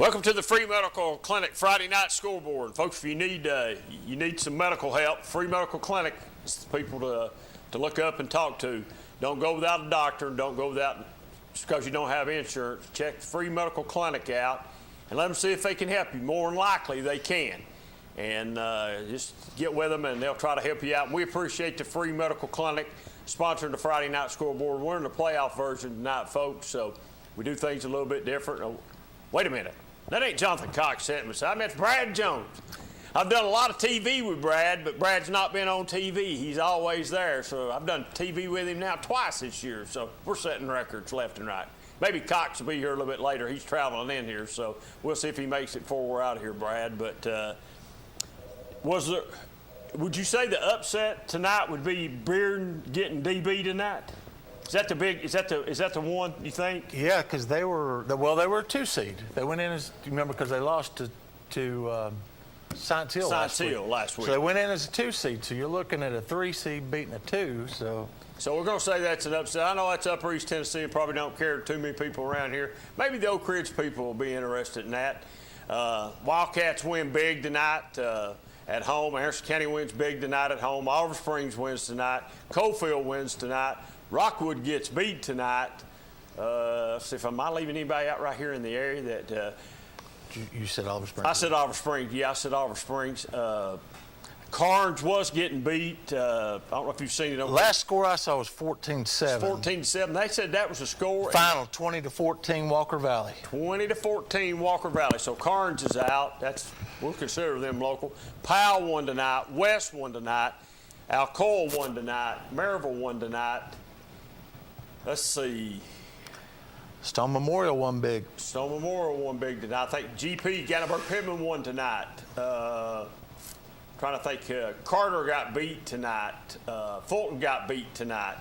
Welcome to the Free Medical Clinic Friday Night Scoreboard. Folks, if you need some medical help, Free Medical Clinic is the people to look up and talk to. Don't go without a doctor, and don't go without just because you don't have insurance. Check the Free Medical Clinic out and let them see if they can help you. More than likely, they can. And just get with them, and they'll try to help you out. And we appreciate the Free Medical Clinic sponsoring the Friday Night Scoreboard. We're in the playoff version tonight, folks, so we do things a little bit different. Oh, wait a minute. That ain't Jonathan Cox sitting beside me. That's Brad Jones. I've done a lot of TV with Brad, but Brad's not been on TV. He's always there. So I've done TV with him now twice this year. So we're setting records left and right. Maybe Cox will be here a little bit later. He's traveling in here, so we'll see if he makes it before we're out of here, Brad. But would you say the upset tonight would be Bearden getting DB tonight? Is that the one you think? Yeah, because they were a 2 seed. They went in as, do you remember, because they lost to Science Hill last week. So they went in as a 2 seed. So you're looking at a 3 seed beating a 2. So we're going to say that's an upset. I know that's Upper East Tennessee and probably don't care to too many people around here. Maybe the Oak Ridge people will be interested in that. Wildcats win big tonight at home. Harrison County wins big tonight at home. Oliver Springs wins tonight. Coalfield wins tonight. Rockwood gets beat tonight. Let's see if am I leaving anybody out right here in the area that. You said Oliver Springs. I said Oliver Springs. Yeah, I said Oliver Springs. Carnes was getting beat. I don't know if you've seen it. Last score I saw was 14-7. 14-7. They said that was the score. Final 20-14 Walker Valley. 20-14 Walker Valley. So Carnes is out. We'll consider them local. Powell won tonight. West won tonight. Alcoa won tonight. Maryville won tonight. Let's see. Stone Memorial won big. Stone Memorial won big tonight. I think GP, Gatlinburg-Pittman won tonight. Trying to think. Carter got beat tonight. Fulton got beat tonight.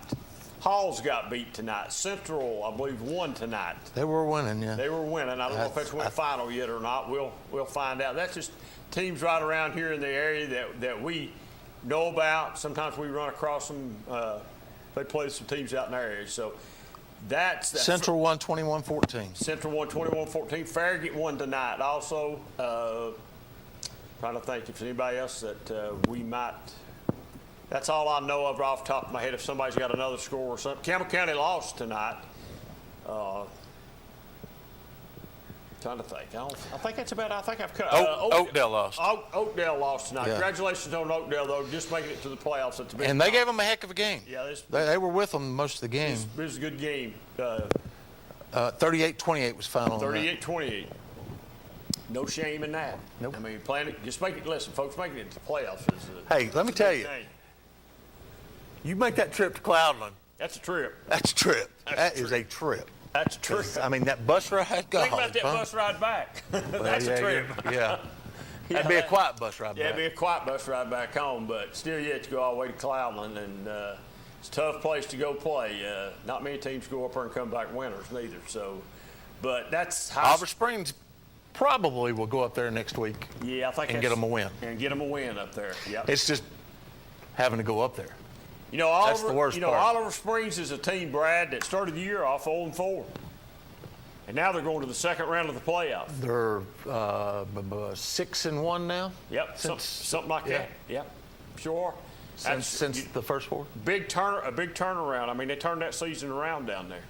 Halls got beat tonight. Central, I believe, won tonight. They were winning, yeah. They were winning. I don't know if that's went final yet or not. We'll find out. That's just teams right around here in the area that we know about. Sometimes we run across them. They play some teams out in our area. So that's Central won 21-14. Central won 21-14. Farragut won tonight also. Trying to think if anybody else that we might. That's all I know of off the top of my head. If somebody's got another score or something. Campbell County lost tonight. Trying to think. I think that's about. I think I've cut. Oakdale lost. Oakdale lost tonight. Yeah. Congratulations on Oakdale, though, just making it to the playoffs at the big. And they gave them a heck of a game. Yeah, they were with them most of the game. It was a good game. 38-28 was final. 38-28. No shame in that. Nope. I mean, playing it. Just make it. Listen, folks, making it to the playoffs is. Hey, let me tell you. Game. You make that trip to Cloudland. That's a trip. That's a trip. That is a trip. That's true. I mean, that bus ride. Think about that bus ride back. That's a trip. Yeah. That'd be a quiet bus ride back. Yeah, it'd be a quiet bus ride back home, but still yet to go all the way to Cloudland, and it's a tough place to go play. Not many teams go up there and come back winners neither. So, but that's how. Oliver Springs probably will go up there next week. Yeah, I think and get them a win. And get them a win up there. Yeah. It's just having to go up there. You know, Oliver, that's the worst part. Oliver Springs is a team, Brad, that started the year off 0-4. And now they're going to the second round of the playoffs. They're 6-1 now? Yep, something like that. Yep, sure. Since the first four? A big turnaround. I mean, they turned that season around down there.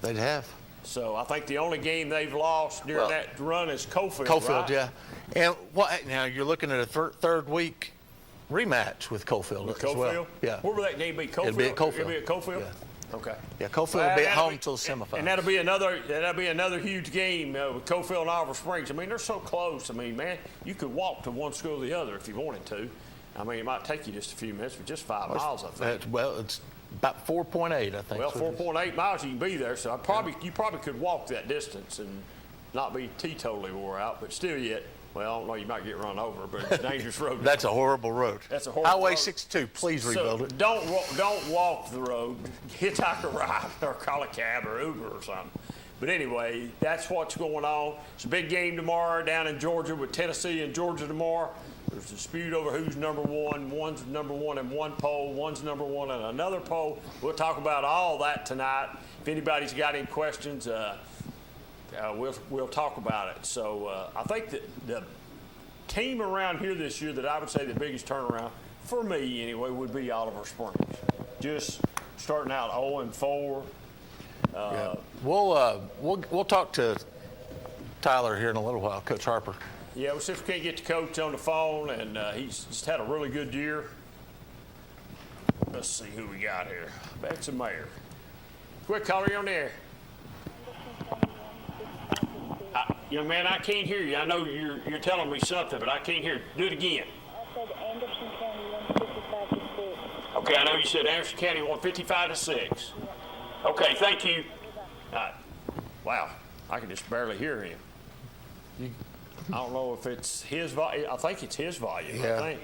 They'd have. So I think the only game they've lost during that run is Coalfield. Coalfield, right? yeah. And now you're looking at a third week rematch with Coalfield as well. Yeah. Where will that game be? Coalfield? It'll be at Coalfield. It'll be at Coalfield? Yeah. Okay. Yeah, Coalfield will be at home until the semifinals. And that'll be another huge game with Coalfield and Oliver Springs. I mean, they're so close. I mean, man, you could walk to one school or the other if you wanted to. I mean, it might take you just a few minutes, but just 5 miles, I think. Well, it's about 4.8, I think. Well, 4.8 miles you can be there, so you probably could walk that distance and not be teetotally wore out, but still yet. Well, I don't know, you might get run over, but it's a dangerous road. That's a horrible road. That's a horrible Highway road. 62, please rebuild it. Don't walk the road. Hitchhike a ride or call a cab or Uber or something. But anyway, that's what's going on. It's a big game tomorrow down in Georgia with Tennessee and Georgia tomorrow. There's a dispute over who's number one. One's number one in one poll. One's number one in another poll. We'll talk about all that tonight. If anybody's got any questions, we'll talk about it. So I think that the team around here this year that I would say the biggest turnaround for me anyway would be Oliver Springs. Just starting out 0-4. We'll talk to Tyler here in a little while, Coach Harper. Yeah, we'll see if we can't get the coach on the phone, and he's had a really good year. Let's see who we got here. That's a mayor. Quick, caller, you on there. Young man, I can't hear you. I know you're telling me something, but I can't hear. Do it again. I said Anderson County 155 to 6. Okay, I know you said Anderson County 155 to 6. Okay, thank you. Wow, I can just barely hear him. I don't know if it's his volume. I think it's his volume. Yeah. I think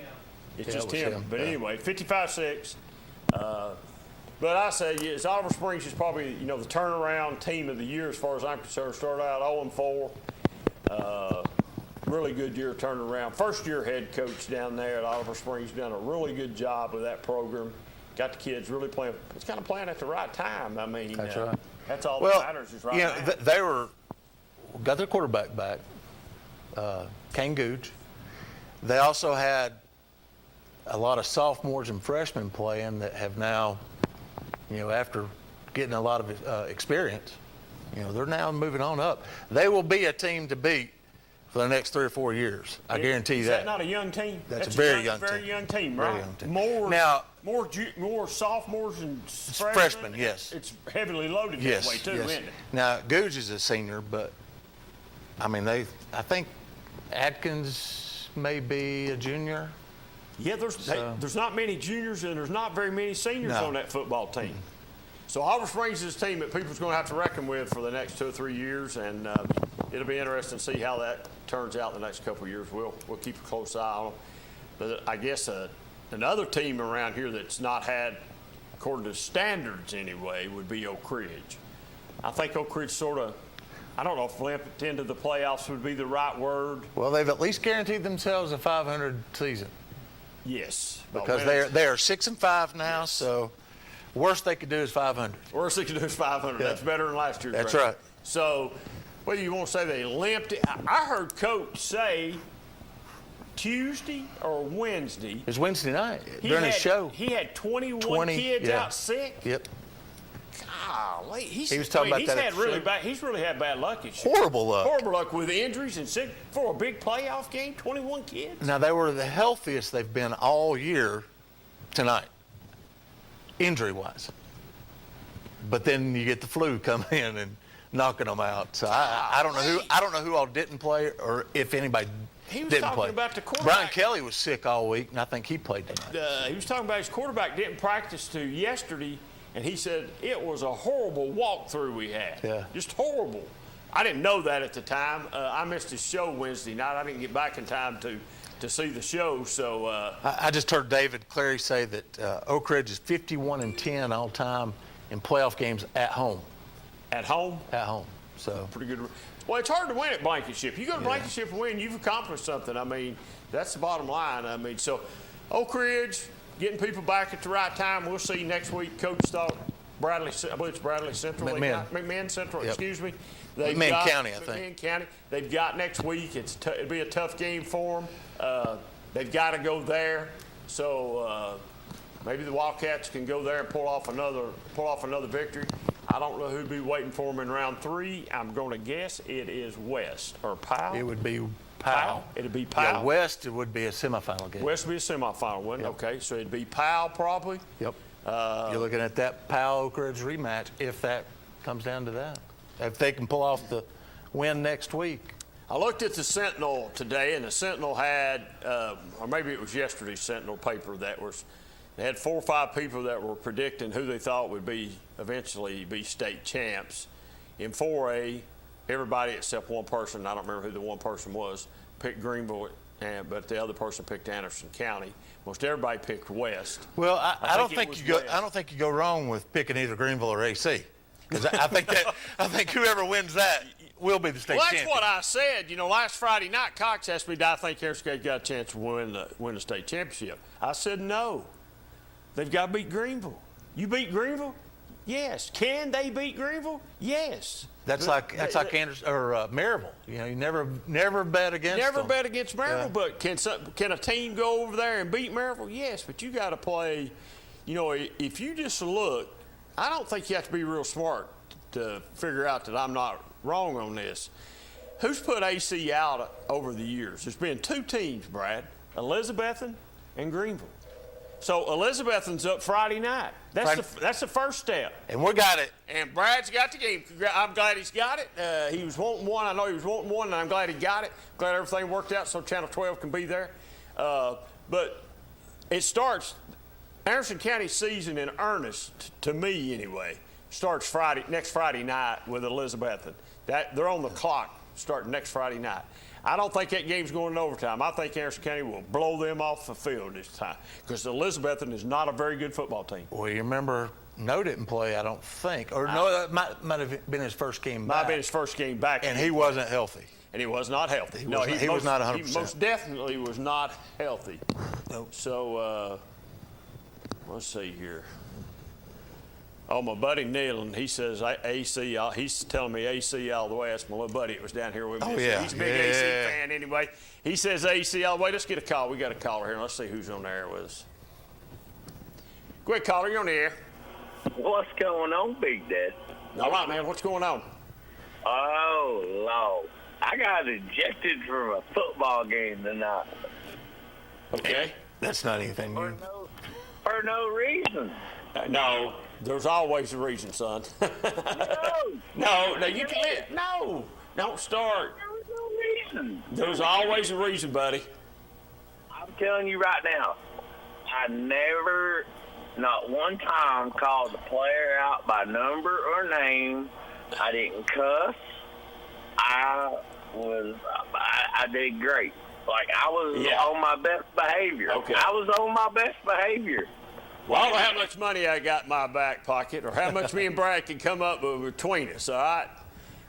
it's just it was him. But anyway, 55-6. But I say, yes, Oliver Springs is probably, the turnaround team of the year as far as I'm concerned. Started out 0-4. Really good year turning around. First year head coach down there at Oliver Springs, done a really good job with that program. Got the kids really playing. It's kind of playing at the right time. I mean, that's right. That's all that matters is right now. They got their quarterback back, Kane Gooch. They also had a lot of sophomores and freshmen playing that have now, after getting a lot of experience, they're now moving on up. They will be a team to beat for the next 3 or 4 years. I guarantee you that. Is that not a young team? That's a very young team, right? Very young team. More sophomores and freshmen, yes. It's heavily loaded that way too, isn't it? Now, Googe is a senior, but I think Adkins may be a junior. Yeah, there's not many juniors and there's not very many seniors on that football team. So Oliver Springs is a team that people's going to have to reckon with for the next 2 or 3 years, and it'll be interesting to see how that turns out in the next couple of years. We'll keep a close eye on them. But I guess another team around here that's not had, according to standards anyway, would be Oak Ridge. I think Oak Ridge sort of, I don't know if limped into the playoffs would be the right word. Well, they've at least guaranteed themselves a 500 season. Yes. Because they are 6-5 now, so worst they could do is 500. Worst they could do is 500. Yeah. That's better than last year's That's record. right. So whether you want to say they limped it, I heard Coach say Tuesday or Wednesday. It was Wednesday night during his show. He had 21 kids out sick. Yep. Golly, he was talking about that. He's really had bad luck this year. Horrible luck. Horrible luck with injuries and sick for a big playoff game. 21 kids. Now they were the healthiest they've been all year tonight, injury-wise. But then you get the flu coming in and knocking them out. So I don't know who all didn't play or if anybody He was didn't talking play. about the quarterback. Brian Kelly was sick all week, and I think he played tonight. He was talking about his quarterback didn't practice till yesterday, and he said it was a horrible walkthrough we had. Yeah. Just horrible. I didn't know that at the time. I missed his show Wednesday night. I didn't get back in time to see the show. So I just heard David Clary say that Oak Ridge is 51-10 all time in playoff games at home. At home? At home. So pretty good. Well, it's hard to win at Blankenship. You go to Blankenship and win, you've accomplished something. I mean, that's the bottom line. I mean, so Oak Ridge getting people back at the right time. We'll see next week. Coach thought Bradley, I believe it's Bradley Central. McMahon Central, excuse me. McMahon County, I think. McMahon County. They've got next week. It'll be a tough game for them. They've got to go there. So maybe the Wildcats can go there and pull off another victory. I don't know who'd be waiting for them in round 3. I'm going to guess it is West or Powell. It would be Powell. It'd be Powell. Yeah, West, it would be a semifinal game. West would be a semifinal, wouldn't it? Okay, so it'd be Powell probably. Yep. You're looking at that Powell-Oak Ridge rematch if that comes down to that. If they can pull off the win next week. I looked at the Sentinel today, and the Sentinel had, or maybe it was yesterday's Sentinel paper they had 4 or 5 people that were predicting who they thought would eventually be state champs. In 4A, everybody except one person, I don't remember who the one person was, picked Greenville, but the other person picked Anderson County. Most everybody picked West. Well, I don't think you go wrong with picking either Greenville or AC. Because I think whoever wins that will be the state champion. Well, that's what I said. Last Friday night, Cox asked me, "Do I think Harris State got a chance to win the state championship?" I said no. They've got to beat Greenville. You beat Greenville, Yes. Can they beat Greenville? Yes. That's like Anderson or Maryville. You know, you never bet against them. Never bet against Maryville, but can a team go over there and beat Maryville? Yes, but you got to play. You know, if you just look, I don't think you have to be real smart to figure out that I'm not wrong on this. Who's put AC out over the years? There's been two teams, Brad, Elizabethan and Greenville. So Elizabethan's up Friday night. That's the first step. And we got it. And Brad's got the game. I'm glad he's got it. He was wanting one. I know he was wanting one, and I'm glad he got it. Glad everything worked out so Channel 12 can be there. But it starts, Anderson County season in earnest, to me anyway, starts next Friday night with Elizabethan. They're on the clock starting next Friday night. I don't think that game's going in overtime. I think Anderson County will blow them off the field this time because Elizabethan is not a very good football team. Well, you remember No didn't play, I don't think. Or no, that might have been his first game back. Might have been his first game back. And he wasn't healthy. And he was not healthy. He was not 100%. He most definitely was not healthy. Nope. So, let's see here. Oh, my buddy Neil, and he says AC. He's telling me AC all the way. That's my little buddy that was down here with me. Oh, yeah. He's a big AC fan anyway. He says AC all the way. Let's get a call. We got a caller here. Let's see who's on the air with us. Go ahead, caller. You're on the air. What's going on, Big Dad? All right, man. What's going on? Oh, Lord. I got ejected from a football game tonight. Okay. That's not anything new. For no reason. No. There's always a reason, son. No, you can't. No, don't start. There was no reason. There's always a reason, buddy. I'm telling you right now, I never, not one time, called the player out by number or name. I didn't cuss. I did great. Like, I was on my best behavior. Okay. I was on my best behavior. Well, I don't know how much money I got in my back pocket or how much me and Brad can come up with between us, all right?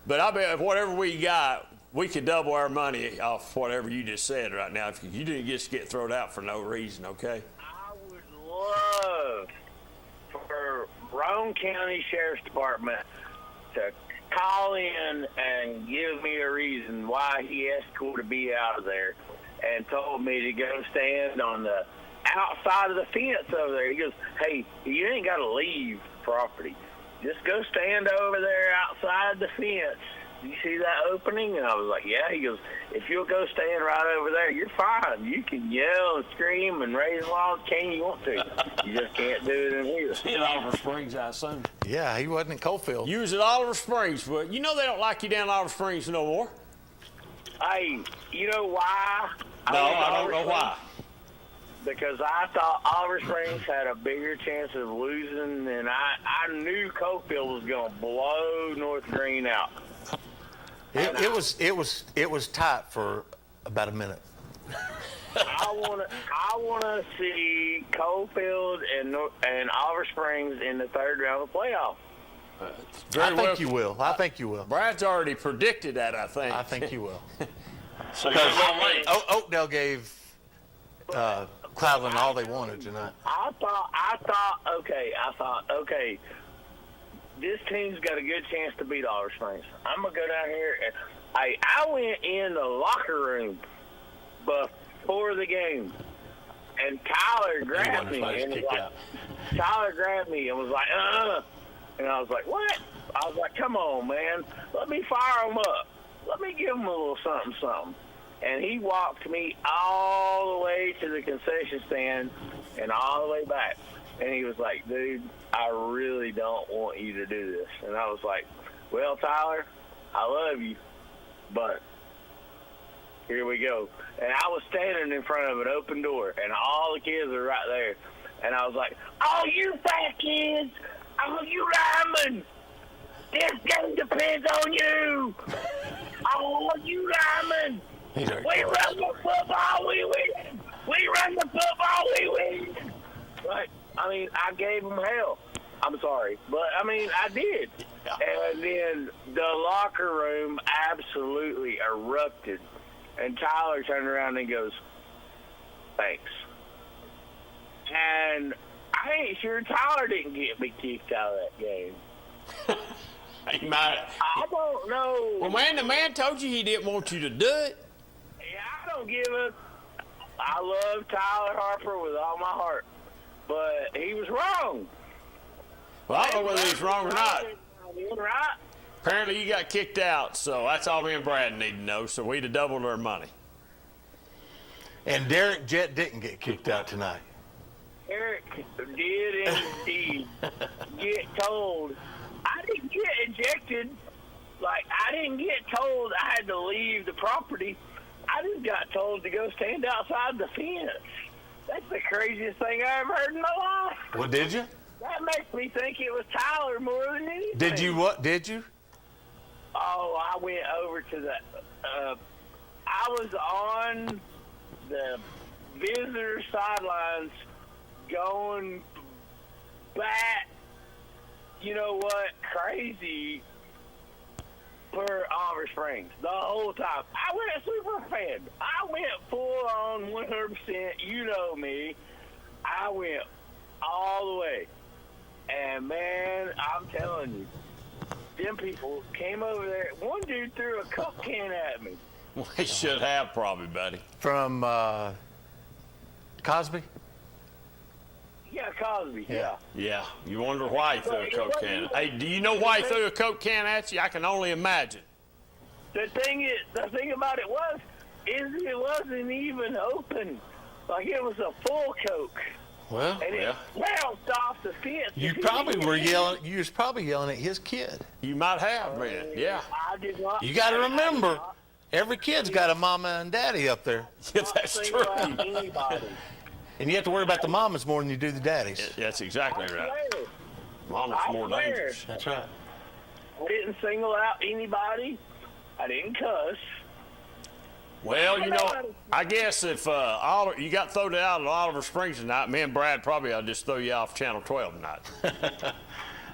But I bet whatever we got, we could double our money off whatever you just said right now if you didn't just get thrown out for no reason, okay? I would love for Roane County Sheriff's Department to call in and give me a reason why he asked Cole to be out of there and told me to go stand on the outside of the fence over there. He goes, hey, you ain't got to leave property. Just go stand over there outside the fence. You see that opening? And I was like, yeah. He goes, if you'll go stand right over there, you're fine. You can yell and scream and raise a loud cane you want to. You just can't do it in here. In Oliver Springs, I assume. Yeah, he wasn't in Coalfield. You was at Oliver Springs, but you know they don't like you down at Oliver Springs no more. Hey, you know why? No, I don't know why. Because I thought Oliver Springs had a bigger chance of losing, and I knew Coalfield was going to blow North Green out. It was tight for about a minute. I want to see Coalfield and Oliver Springs in the third round of the playoff. I think you will. I think you will. Brad's already predicted that, I think. I think you will. So you're Oakdale gave Cloudland all they wanted tonight. I thought, okay, this team's got a good chance to beat Oliver Springs. I'm going to go down here. And I went in the locker room before the game, and Tyler grabbed me. And Tyler grabbed me and was like, And I was like, what? I was like, come on, man. Let me fire him up. Let me give him a little something. And he walked me all the way to the concession stand and all the way back. And he was like, dude, I really don't want you to do this. And I was like, well, Tyler, I love you, but here we go. And I was standing in front of an open door, and all the kids are right there. And I was like, oh, you fat kids, oh, you linemen, this game depends on you. Oh, you linemen. We run the football, we win. We run the football, we win. Right. I mean, I gave them hell. I'm sorry. But, I mean, I did. And then the locker room absolutely erupted. And Tyler turned around and goes, thanks. And I ain't sure Tyler didn't get me kicked out of that game. He might. I don't know. Well, man, the man told you he didn't want you to do it. Yeah, I don't give a. I love Tyler Harper with all my heart, but he was wrong. Well, I don't know whether he's wrong or not. Right? Apparently, you got kicked out, so that's all me and Brad need to know. So we'd have doubled our money. And Derek Jett didn't get kicked out tonight. Eric did indeed get told. I didn't get ejected. Like, I didn't get told I had to leave the property. I just got told to go stand outside the fence. That's the craziest thing I ever heard in my life. Well, did you? That makes me think it was Tyler more than anything. Did you what? Did you? Oh, I went over to the. I was on the visitor sidelines going back. You know what? Crazy for Oliver Springs the whole time. I went super fan. I went full on 100%. You know me. I went all the way. And, man, I'm telling you, them people came over there. One dude threw a Coke can at me. Well, they should have probably, buddy. From Cosby? Yeah, Cosby, yeah. Yeah, you wonder why he threw a Coke can. Hey, do you know why he threw a Coke can at you? I can only imagine. The thing about it is it wasn't even open. Like, it was a full Coke. Well, And it bounced off the fence. you probably were yelling. You was probably yelling at his kid. You might have been, yeah. I did not. You got to remember, every kid's got a mama and daddy up there, Yeah, that's true. Anybody. and you have to worry about the mamas more than you do the daddies. That's exactly right. Mama's more swear. dangerous. That's right. I didn't single out anybody. I didn't cuss. Well, you know, I guess if you got thrown out at Oliver Springs tonight, me and Brad probably ought to just throw you off Channel 12 tonight.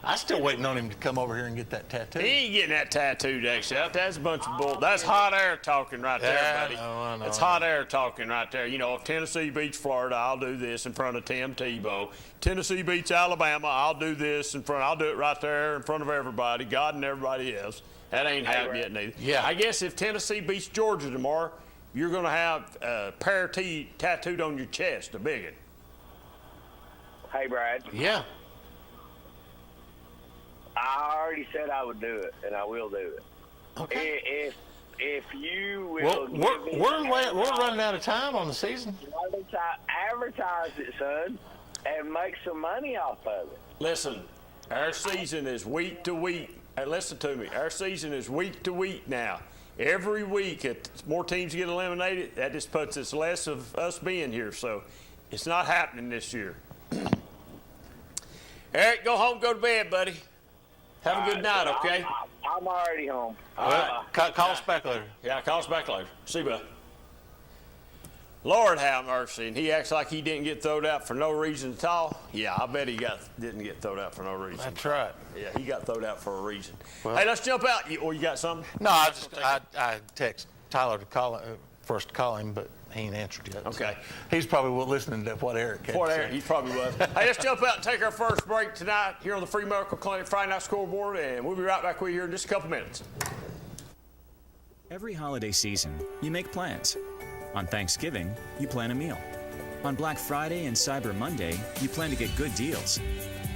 I'm still waiting on him to come over here and get that tattoo. He ain't getting that tattooed, actually. That's a bunch of bull. That's hot air talking right there, buddy. I know. That's hot air talking right there. You know, if Tennessee beats Florida, I'll do this in front of Tim Tebow. Tennessee beats Alabama, I'll do this in front. I'll do it right there in front of everybody, God and everybody else. That ain't happened yet, neither. Yeah. I guess if Tennessee beats Georgia tomorrow, you're going to have Pear T tattooed on your chest, a big one. Hey, Brad. Yeah. I already said I would do it, and I will do it. Okay. If you Well, will, we're running out of time on the season. advertise it, son, and make some money off of it. Listen, our season is week to week. Hey, listen to me. Our season is week to week now. Every week, if more teams get eliminated, that just puts us less of us being here. So it's not happening this year. Eric, go home, go to bed, buddy. Have a good night, okay? I'm already home. Well, call us back later. Yeah, call us back later. See you, bud. Lord have mercy. And he acts like he didn't get thrown out for no reason at all. Yeah, I bet he didn't get thrown out for no reason. That's right. Yeah, he got thrown out for a reason. Well, hey, let's jump out. You got something? No, I text Tyler to call first to call him, but he ain't answered yet. Okay. So he's probably listening to what Eric had Fort to Eric, say. he probably was. Hey, let's jump out and take our first break tonight here on the Free Medical Clinic Friday Night Scoreboard, and we'll be right back with you here in just a couple minutes. Every holiday season, you make plans. On Thanksgiving, you plan a meal. On Black Friday and Cyber Monday, you plan to get good deals.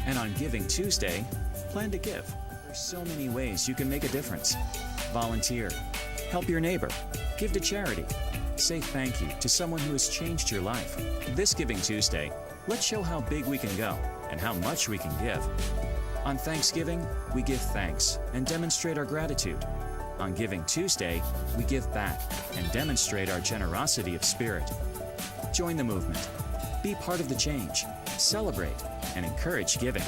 And on Giving Tuesday, plan to give. There's so many ways you can make a difference. Volunteer. Help your neighbor. Give to charity. Say thank you to someone who has changed your life. This Giving Tuesday, let's show how big we can go and how much we can give. On Thanksgiving, we give thanks and demonstrate our gratitude. On Giving Tuesday, we give back and demonstrate our generosity of spirit. Join the movement. Be part of the change. Celebrate and encourage giving.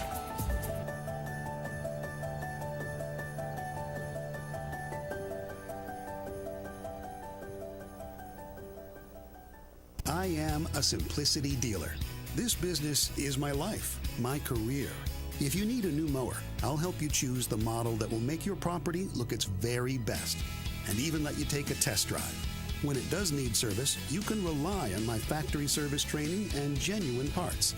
I am a Simplicity dealer. This business is my life, my career. If you need a new mower, I'll help you choose the model that will make your property look its very best, and even let you take a test drive. When it does need service, you can rely on my factory service training and genuine parts.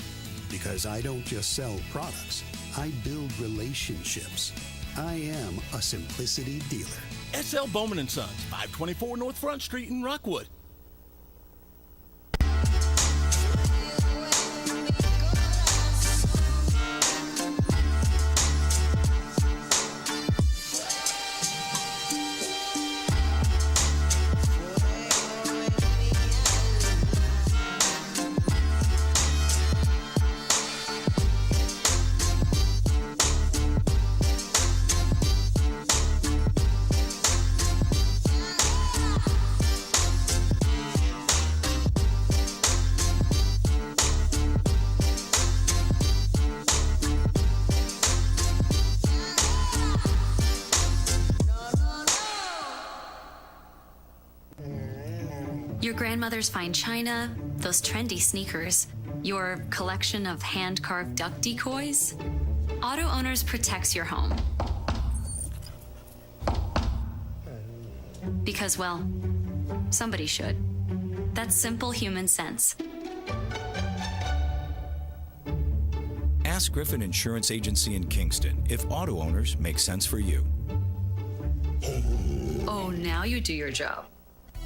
Because I don't just sell products, I build relationships. I am a Simplicity dealer. S.L. Bowman & Sons, 524 North Front Street in Rockwood. Your grandmother's fine china, those trendy sneakers, your collection of hand-carved duck decoys. Auto Owners protects your home. Because, well, somebody should. That's simple human sense. Ask Griffin Insurance Agency in Kingston if Auto Owners make sense for you. Oh, now you do your job.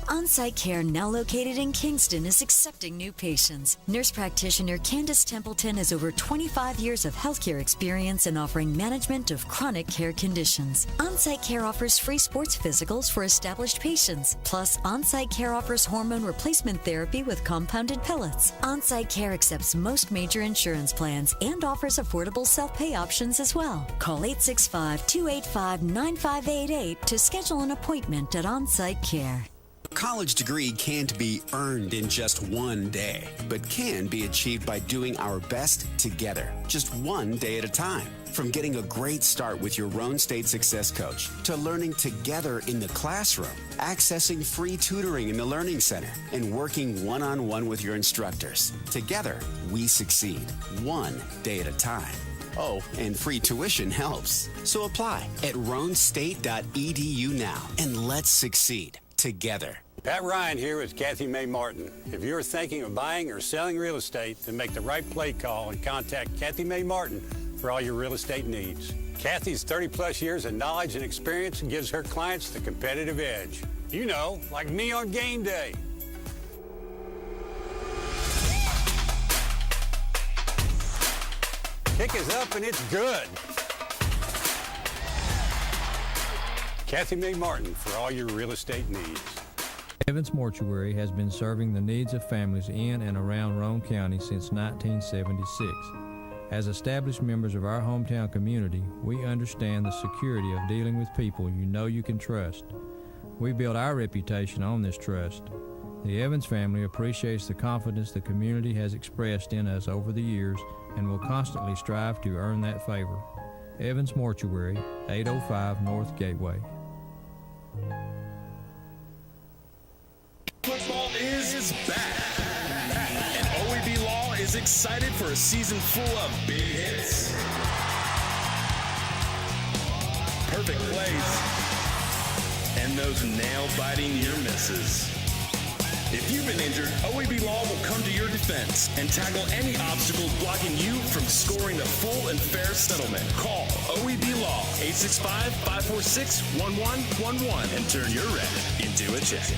On-Site Care, now located in Kingston, is accepting new patients. Nurse practitioner Candace Templeton has over 25 years of healthcare experience in offering management of chronic care conditions. On-Site Care offers free sports physicals for established patients. Plus, On-Site Care offers hormone replacement therapy with compounded pellets. On-Site Care accepts most major insurance plans and offers affordable self-pay options as well. Call 865-285-9588 to schedule an appointment at On-Site Care. A college degree can't be earned in just one day, but can be achieved by doing our best together, just one day at a time. From getting a great start with your Roan State Success Coach, to learning together in the classroom, accessing free tutoring in the Learning Center, and working one-on-one with your instructors. Together, we succeed, one day at a time. Oh, and free tuition helps. So apply at roanstate.edu now, and let's succeed together. Pat Ryan here with Kathy Mae Martin. If you're thinking of buying or selling real estate, then make the right play call and contact Kathy Mae Martin for all your real estate needs. Kathy's 30-plus years of knowledge and experience gives her clients the competitive edge. You know, like me on game day. Kick is up and it's good. Kathy Mae Martin for all your real estate needs. Evans Mortuary has been serving the needs of families in and around Roane County since 1976. As established members of our hometown community, we understand the security of dealing with people you know you can trust. We build our reputation on this trust. The Evans family appreciates the confidence the community has expressed in us over the years and will constantly strive to earn that favor. Evans Mortuary, 805 North Gateway. Football is back, and OEB Law is excited for a season full of big hits, perfect plays, and those nail-biting near misses. If you've been injured, OEB Law will come to your defense and tackle any obstacles blocking you from scoring a full and fair settlement. Call OEB Law, 865-546-1111, and turn your red into a check.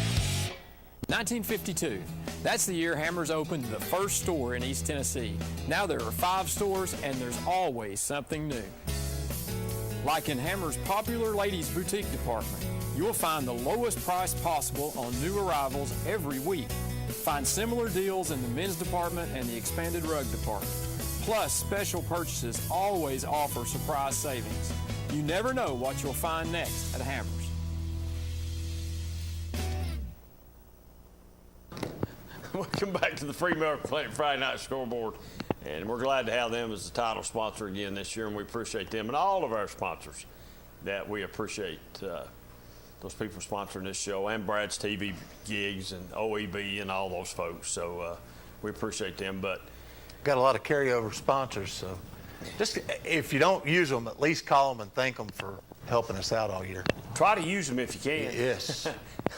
1952. That's the year Hammers opened the first store in East Tennessee. Now there are 5 stores, and there's always something new. Like in Hammers' popular ladies' boutique department, you'll find the lowest price possible on new arrivals every week. Find similar deals in the men's department and the expanded rug department. Plus, special purchases always offer surprise savings. You never know what you'll find next at Hammers. Welcome back to the Free Medical Clinic Friday Night Scoreboard. And we're glad to have them as the title sponsor again this year, and we appreciate them and all of our sponsors that we appreciate. Those people sponsoring this show, and Brad's TV gigs and OEB and all those folks. So we appreciate them. But got a lot of carryover sponsors. So just if you don't use them, at least call them and thank them for helping us out all year. Try to use them if you can. Yes.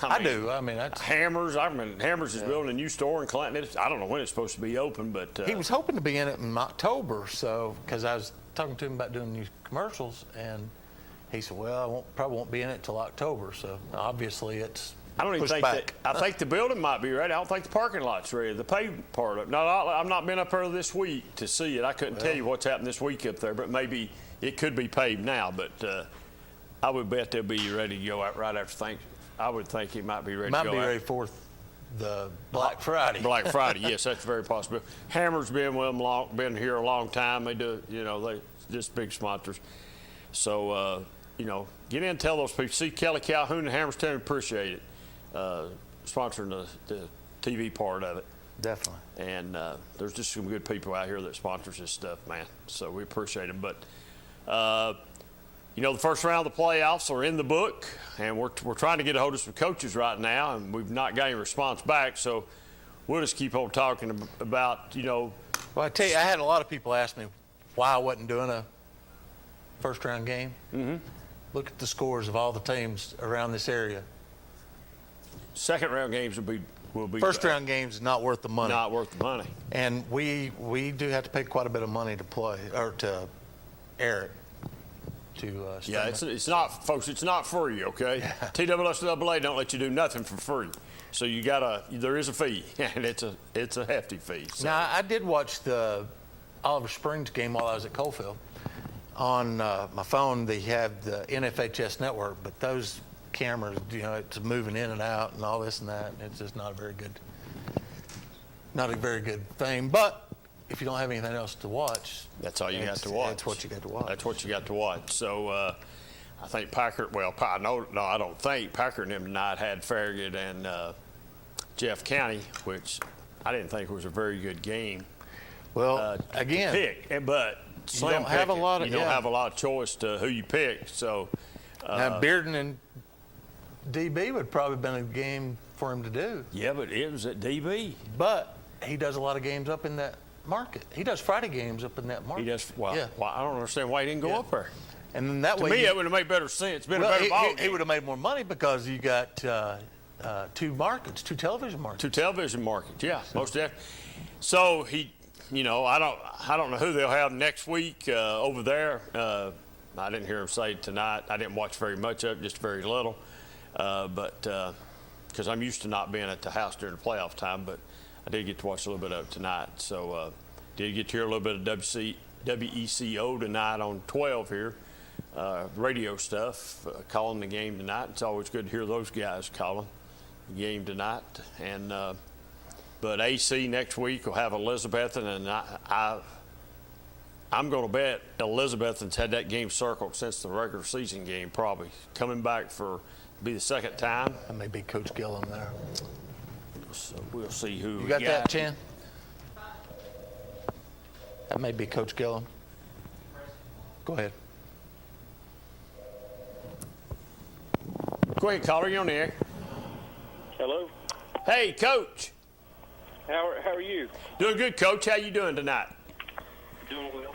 I do. I mean, that's... Hammers. Hammers is building a new store in Clinton. I don't know when it's supposed to be open, but he was hoping to be in it in October. So, because I was talking to him about doing new commercials, and he said, "Well, probably won't be in it till October." So, obviously, it's I don't even think back. I think the building might be ready. I don't think the parking lot's ready. The paved part of it. No, I've not been up there this week to see it. I couldn't tell you what's happened this week up there, but maybe it could be paved now. But I would bet they'll be ready to go out right after Thanksgiving. I would think he might be ready to go out. Might be ready for the Black Friday. Black Friday, yes, that's very possible. Hammer's been with them been here a long time. They do, they just big sponsors. So, get in and tell those people. See Kelly Calhoun and Hammer's Town appreciate it, sponsoring the TV part of it. Definitely. And there's just some good people out here that sponsors this stuff, man. So we appreciate them. But, the first round of the playoffs are in the book, and we're trying to get a hold of some coaches right now, and we've not got any response back. So we'll just keep on talking about, Well, I tell you, I had a lot of people ask me why I wasn't doing a first-round game. Mm-hmm. Look at the scores of all the teams around this area. Second-round games will be first-round games is not worth the money. Not worth the money. And we do have to pay quite a bit of money to play or to air it. Yeah, it's not, folks. It's not free, okay? Yeah. TSSAA don't let you do nothing for free, so there is a fee, and it's a hefty fee. So. Now, I did watch the Oliver Springs game while I was at Coalfield. On my phone, they have the NFHS network, but those cameras, it's moving in and out and all this and that. And it's just not a very good thing. But if you don't have anything else to watch, that's all you got to watch. That's what you got to watch. That's what you got to watch. So I think Packard, I don't think Packard and them tonight had Farragut and Jeff County, which I didn't think was a very good game. Well, again, but you don't have a lot of choice to who you pick. So now Bearden and DB would probably have been a game for him to do. Yeah, but it was at DB. But he does a lot of games up in that market. He does Friday games up in that market. He does. Well, I don't understand why he didn't go up there. And then that way, to me, it would have made better sense. Been a better ball game. He would have made more money because you got two television markets. Two television markets, yeah, most definitely. So he, I don't know who they'll have next week over there. I didn't hear him say tonight. I didn't watch very much of it, just very little. But because I'm used to not being at the house during the playoff time, but I did get to watch a little bit of it tonight. So did get to hear a little bit of WECO tonight on 12 here, radio stuff, calling the game tonight. It's always good to hear those guys calling the game tonight. And but AC next week will have Elizabethan, and I'm going to bet Elizabethan's had that game circled since the regular season game, probably coming back for be the second time. That may be Coach Gillum there. So we'll see who you got. That, Chan? That may be Coach Gillum. Go ahead. Go ahead, caller. You're on the air. Hello. Hey, Coach. How are you? Doing good, Coach. How you doing tonight? Doing well.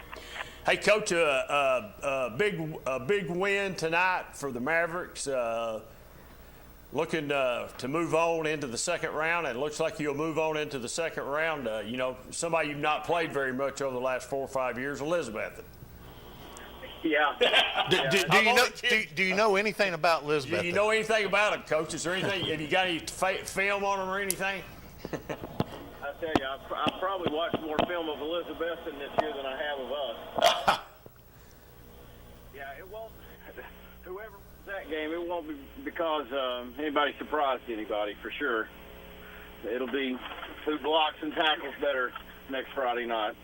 Hey, Coach, a big win tonight for the Mavericks. Looking to move on into the second round, and it looks like you'll move on into the second round. Somebody you've not played very much over the last 4 or 5 years, Elizabeth. Yeah. Do you know anything about Elizabeth? Do you know anything about him, Coach? Is there anything? Have you got any film on him or anything? I tell you, I've probably watched more film of Elizabethan this year than I have of us. Yeah, it won't. Whoever wins that game, it won't be because anybody surprised anybody for sure. It'll be who blocks and tackles better next Friday night.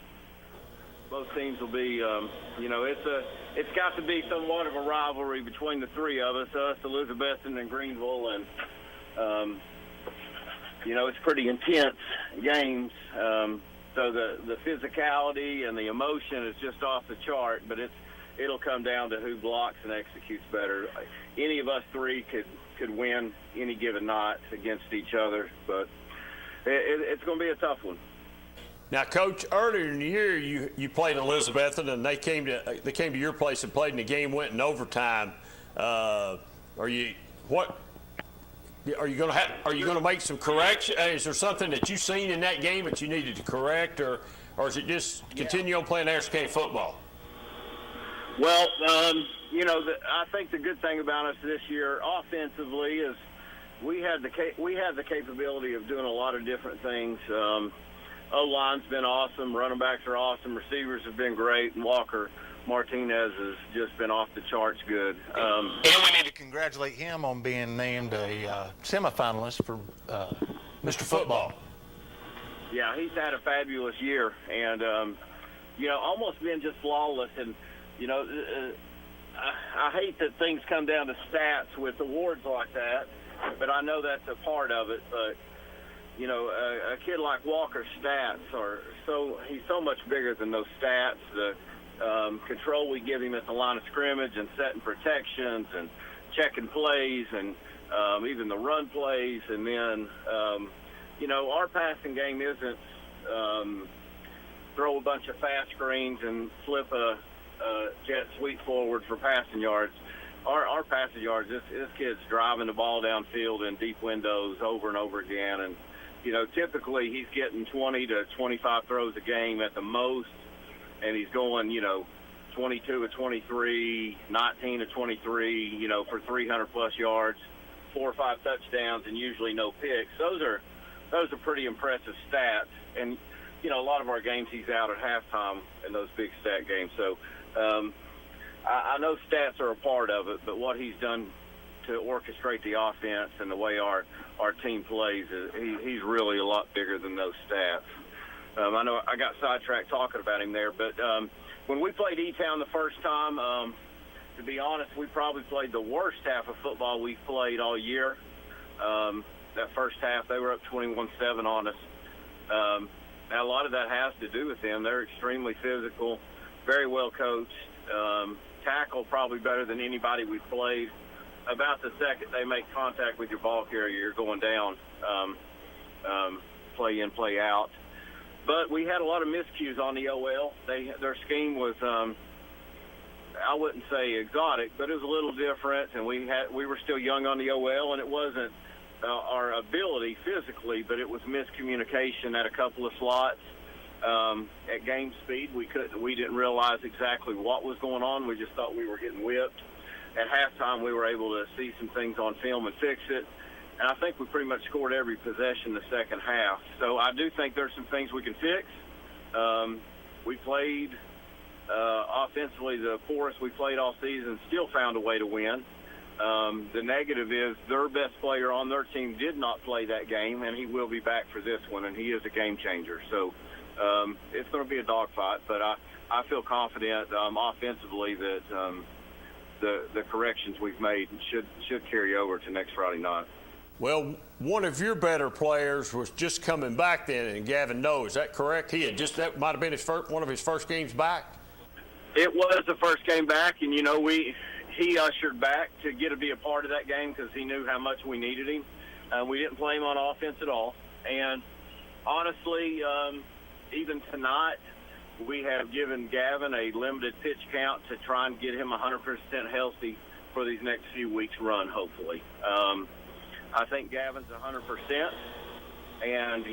Both teams will be, it's got to be somewhat of a rivalry between the three of us, Elizabethan and Greenville, and it's pretty intense games. So the physicality and the emotion is just off the chart, but it'll come down to who blocks and executes better. Any of us three could win any given night against each other, but it's going to be a tough one. Now, Coach, earlier in the year you played Elizabethan, and they came to your place and played, and the game went in overtime. Are you going to make some correction? Is there something that you've seen in that game that you needed to correct, or is it just continue on playing Harrison County football? Well, I think the good thing about us this year offensively is we have the capability of doing a lot of different things. O-line's been awesome, running backs are awesome, receivers have been great, and Walker Martinez has just been off the charts good. And we need to congratulate him on being named a semifinalist for Mr. Football. Yeah, he's had a fabulous year, and almost been just flawless. And I hate that things come down to stats with awards like that, but I know that's a part of it. But a kid like Walker's stats he's so much bigger than those stats. The control we give him at the line of scrimmage and setting protections and checking plays and even the run plays. And then, our passing game isn't throw a bunch of fast screens and flip a jet sweep forward for passing yards. Our passing yards, this kid's driving the ball downfield in deep windows over and over again. And, typically he's getting 20 to 25 throws a game at the most. And he's going, 22 to 23, 19 to 23, for 300-plus yards, 4 or 5 touchdowns, and usually no picks. Those are pretty impressive stats. And, a lot of our games he's out at halftime in those big stat games. So I know stats are a part of it, but what he's done to orchestrate the offense and the way our team plays, he's really a lot bigger than those stats. I know I got sidetracked talking about him there, but when we played E-Town the first time, to be honest, we probably played the worst half of football we've played all year. That first half, they were up 21-7 on us. Now, a lot of that has to do with them. They're extremely physical, very well coached, tackle probably better than anybody we've played. About the second they make contact with your ball carrier, you're going down, play in, play out. But we had a lot of miscues on the OL. Their scheme was, I wouldn't say exotic, but it was a little different. And we were still young on the OL, and it wasn't our ability physically, but it was miscommunication at a couple of slots. At game speed, we didn't realize exactly what was going on. We just thought we were getting whipped. At halftime, we were able to see some things on film and fix it. And I think we pretty much scored every possession the second half. So I do think there's some things we can fix. We played offensively the poorest we played all season, still found a way to win. The negative is their best player on their team did not play that game, and he will be back for this one, and he is a game changer. So it's going to be a dogfight, but I feel confident offensively that the corrections we've made should carry over to next Friday night. Well, one of your better players was just coming back then, and Gavin Noe. Is that correct? That might have been one of his first games back. It was the first game back, and he ushered back to be a part of that game because he knew how much we needed him. We didn't play him on offense at all, and honestly, even tonight, we have given Gavin a limited pitch count to try and get him 100% healthy for these next few weeks' run. Hopefully. I think Gavin's 100%, and,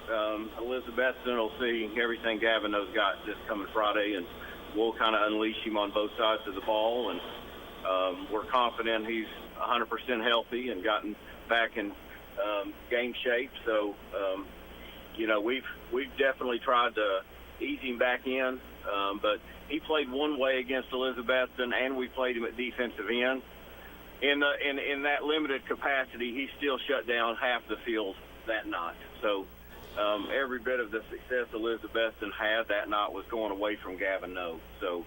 Elizabethton will see everything Gavin has got this coming Friday, and we'll kind of unleash him on both sides of the ball, and we're confident he's 100% healthy and gotten back in game shape. So, we've definitely tried to ease him back in, but he played one way against Elizabethton, and we played him at defensive end. In that limited capacity, he still shut down half the field that night. So every bit of the success Elizabethton had that night was going away from Gavin Noe. So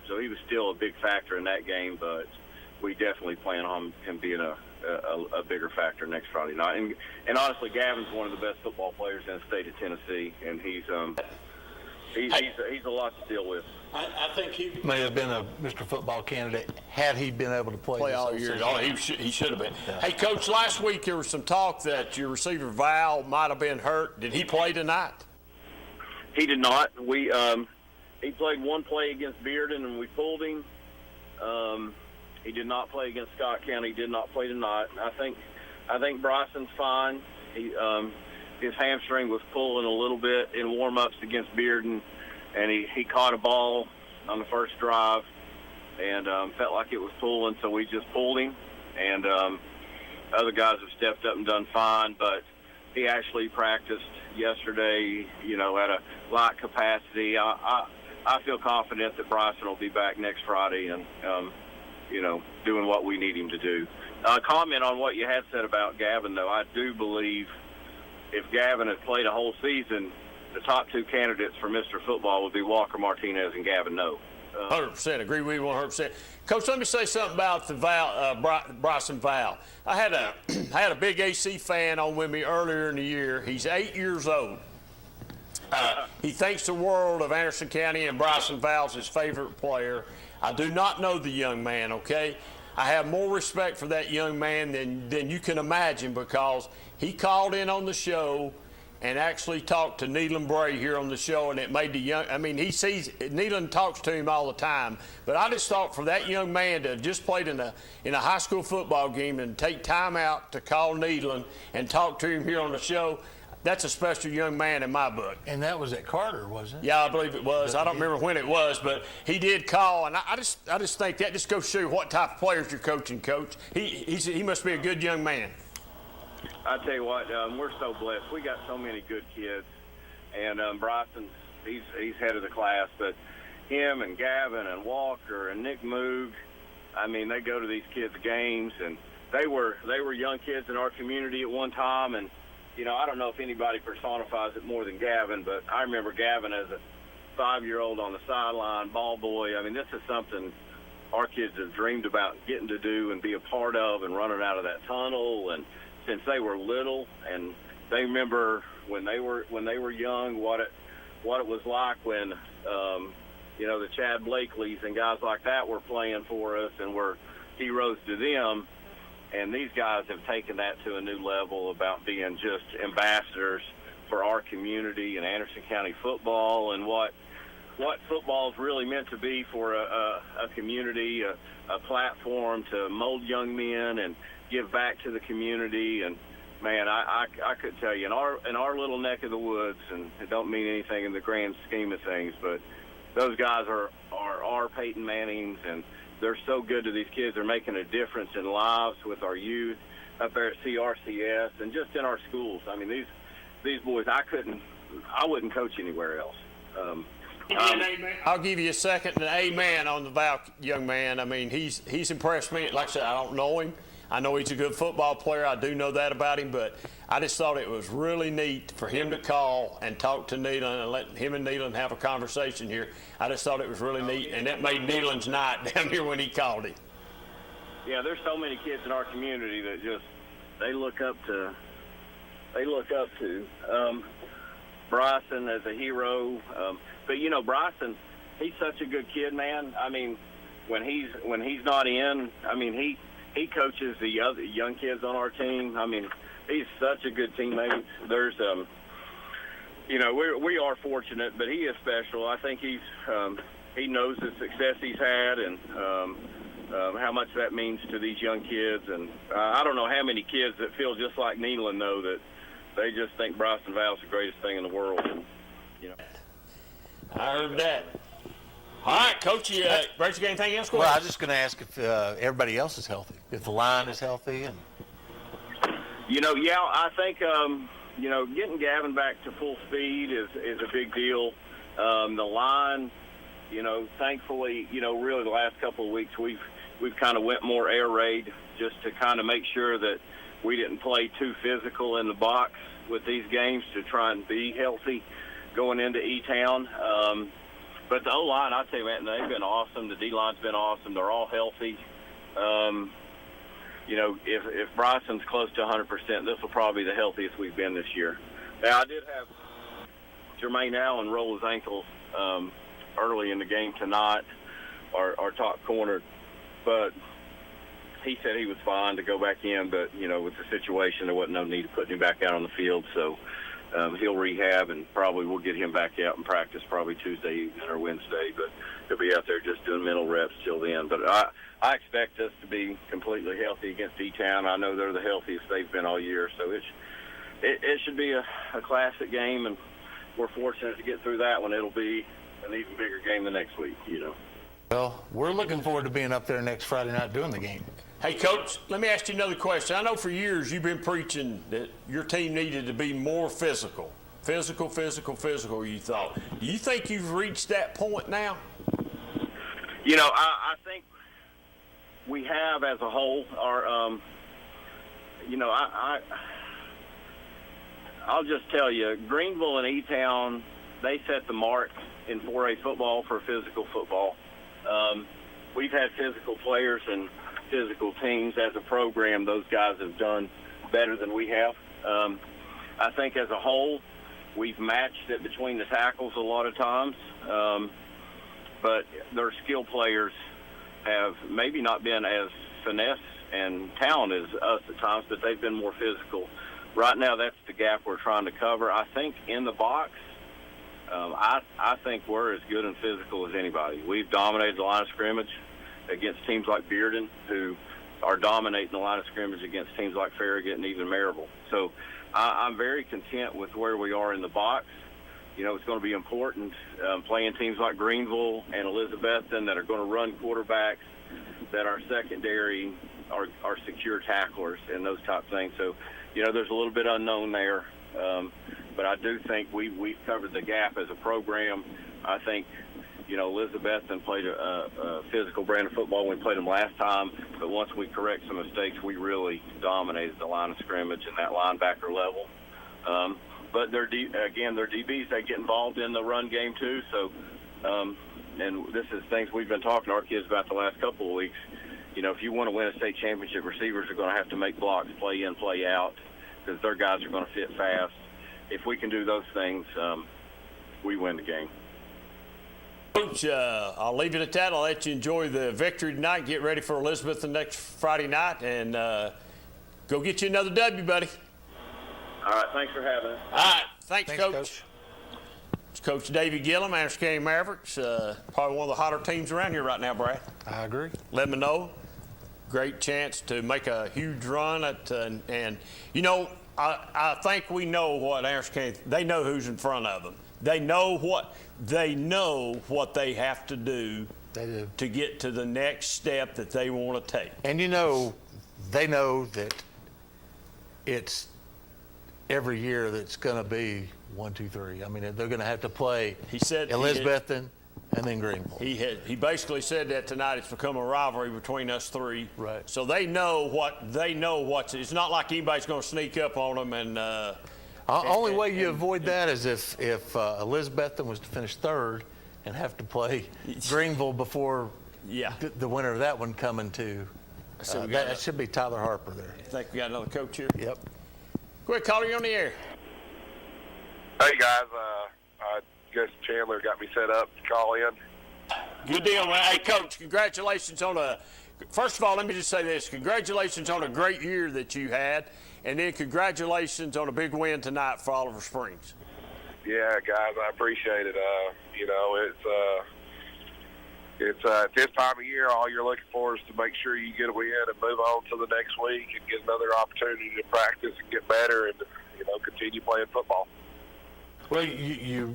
he was still a big factor in that game, but we definitely plan on him being a bigger factor next Friday night. And honestly, Gavin's one of the best football players in the state of Tennessee, and he's a lot to deal with. I think he may have been a Mr. Football candidate had he been able to play all year. He should have been. Yeah. Hey, Coach, last week there was some talk that your receiver Val might have been hurt. Did he play tonight? He did not. He played one play against Bearden, and we pulled him. He did not play against Scott County. He did not play tonight. I think Bryson's fine. His hamstring was pulling a little bit in warm-ups against Bearden, and he caught a ball on the first drive and felt like it was pulling, so we just pulled him. And other guys have stepped up and done fine, but he actually practiced yesterday, at a light capacity. I feel confident that Bryson will be back next Friday and, doing what we need him to do. Comment on what you had said about Gavin, though. I do believe if Gavin had played a whole season, the top two candidates for Mr. Football would be Walker Martinez and Gavin No. 100%. Agree with you 100%. Coach, let me say something about the Bryson Val. I had a big AC fan on with me earlier in the year. He's 8 years old. He thinks the world of Anderson County, and Bryson Val's his favorite player. I do not know the young man, okay? I have more respect for that young man than you can imagine, because he called in on the show and actually talked to Neelan Bray here on the show, and it made the young, he sees, Neelan talks to him all the time, but I just thought for that young man to have just played in a high school football game and take time out to call Neelan and talk to him here on the show, that's a special young man in my book. And that was at Carter, wasn't it? Yeah, I believe it was. I don't remember when it was, but he did call, and I just think that just goes to show what type of players you're coaching, Coach. He must be a good young man. I tell you what, we're so blessed. We got so many good kids, and Bryson, he's head of the class. But him and Gavin and Walker and Nick Moog, they go to these kids' games, and they were young kids in our community at one time. And I don't know if anybody personifies it more than Gavin, but I remember Gavin as a 5-year-old on the sideline, ball boy. This is something our kids have dreamed about getting to do and be a part of, and running out of that tunnel and since they were little, and they remember when they were young what it was like when the Chad Blakeleys and guys like that were playing for us and were heroes to them. And these guys have taken that to a new level about being just ambassadors for our community and Anderson County football, and what football is really meant to be for a community, a platform to mold young men and give back to the community. And man, I could tell you in our little neck of the woods, and it don't mean anything in the grand scheme of things, but those guys are our Peyton Mannings, and they're so good to these kids. They're making a difference in lives with our youth up there at CRCS and just in our schools. These boys, I wouldn't coach anywhere else. I'll give you a second and an amen on the Val young man. He's impressed me. Like I said, I don't know him. I know he's a good football player. I do know that about him, but I just thought it was really neat for him to call and talk to Neelan and let him and Neelan have a conversation here. I just thought it was really neat, and that made Neelan's night down here when he called him. Yeah, there's so many kids in our community that just they look up to Bryson as a hero. But Bryson, he's such a good kid, man. When he's not in, he coaches the other young kids on our team. He's such a good teammate. There's, we are fortunate, but he is special. I think he knows the success he's had and how much that means to these young kids. And I don't know how many kids that feel just like Neelan know that they just think Bryson Val's the greatest thing in the world. And, I heard that. All right, Coach, Brace, you got anything else? Well, I was just going to ask if everybody else is healthy, if the line is healthy. And I think, getting Gavin back to full speed is a big deal. The line, thankfully, really the last couple of weeks we've kind of went more air raid just to kind of make sure that we didn't play too physical in the box with these games to try and be healthy going into E-Town. But the O-line, I tell you, man, they've been awesome. The D-line's been awesome. They're all healthy. If Bryson's close to 100%, this will probably be the healthiest we've been this year. Now, I did have Jermaine Allen roll his ankle early in the game tonight, our top corner, but he said he was fine to go back in, but, with the situation, there wasn't no need to put him back out on the field. So he'll rehab, and probably we'll get him back out and practice probably Tuesday evening or Wednesday. But he'll be out there just doing mental reps till then. But I expect us to be completely healthy against E-Town. I know they're the healthiest they've been all year, so it should be a classic game, and we're fortunate to get through that one. It'll be an even bigger game the next week, you know. Well, we're looking forward to being up there next Friday night doing the game. Hey, Coach, let me ask you another question. I know for years you've been preaching that your team needed to be more physical. Physical, you thought. Do you think you've reached that point now? You know, I think we have as a whole. You know, I'll just tell you, Greenville and E-Town, they set the mark in 4A football for physical football. We've had physical players and physical teams as a program. Those guys have done better than we have. I think as a whole, we've matched it between the tackles a lot of times. But their skill players have maybe not been as finesse and talented as us at times, but they've been more physical. Right now, that's the gap we're trying to cover. I think in the box, I think we're as good and physical as anybody. We've dominated the line of scrimmage against teams like Bearden, who are dominating the line of scrimmage against teams like Farragut and even Maryville. So I'm very content with where we are in the box. You know, it's going to be important playing teams like Greenville and Elizabethton that are going to run quarterbacks, that our secondary are secure tacklers and those type of things. So, you know, there's a little bit unknown there. But I do think we've covered the gap as a program. I think, you know, Elizabethton played a physical brand of football when we played them last time. But once we correct some mistakes, we really dominated the line of scrimmage and that linebacker level. But their DBs, they get involved in the run game too. So, and this is things we've been talking to our kids about the last couple of weeks. You know, if you want to win a state championship, receivers are going to have to make blocks, play in, play out, because their guys are going to fit fast. If we can do those things, we win the game. Coach, I'll leave it at that. I'll let you enjoy the victory tonight. Get ready for Elizabeth the next Friday night, and go get you another W, buddy. All right, thanks for having us. All right, thanks Coach. It's Coach Davey Gillum, Anderson County Mavericks. Probably one of the hotter teams around here right now, Brad. I agree. Let me know. Great chance to make a huge run at, and you know, I think we know what Anderson County. They know who's in front of them. They know what they have to do. They do to get to the next step that they want to take. And you know, they know that it's every year that's going to be 1, 2, 3. I mean, they're going to have to play. He said Elizabethton and then Greenville. He basically said that tonight. It's become a rivalry between us three. Right. So they know what's. It's not like anybody's going to sneak up on them and. Only way you avoid that is if Elizabethton was to finish third and have to play Greenville before the winner of that one coming to. That should be Tyler Harper there. I think we got another coach here. Yep. Go ahead, caller, you on the air. Hey guys, I guess Chandler got me set up to call in. Good deal, man. Hey, Coach, congratulations on first of all, let me just say this. Congratulations on a great year that you had, and then congratulations on a big win tonight for Oliver Springs. Yeah, guys, I appreciate it. You know, it's at this time of year, all you're looking for is to make sure you get a win and move on to the next week and get another opportunity to practice and get better and, you know, continue playing football. Well, you're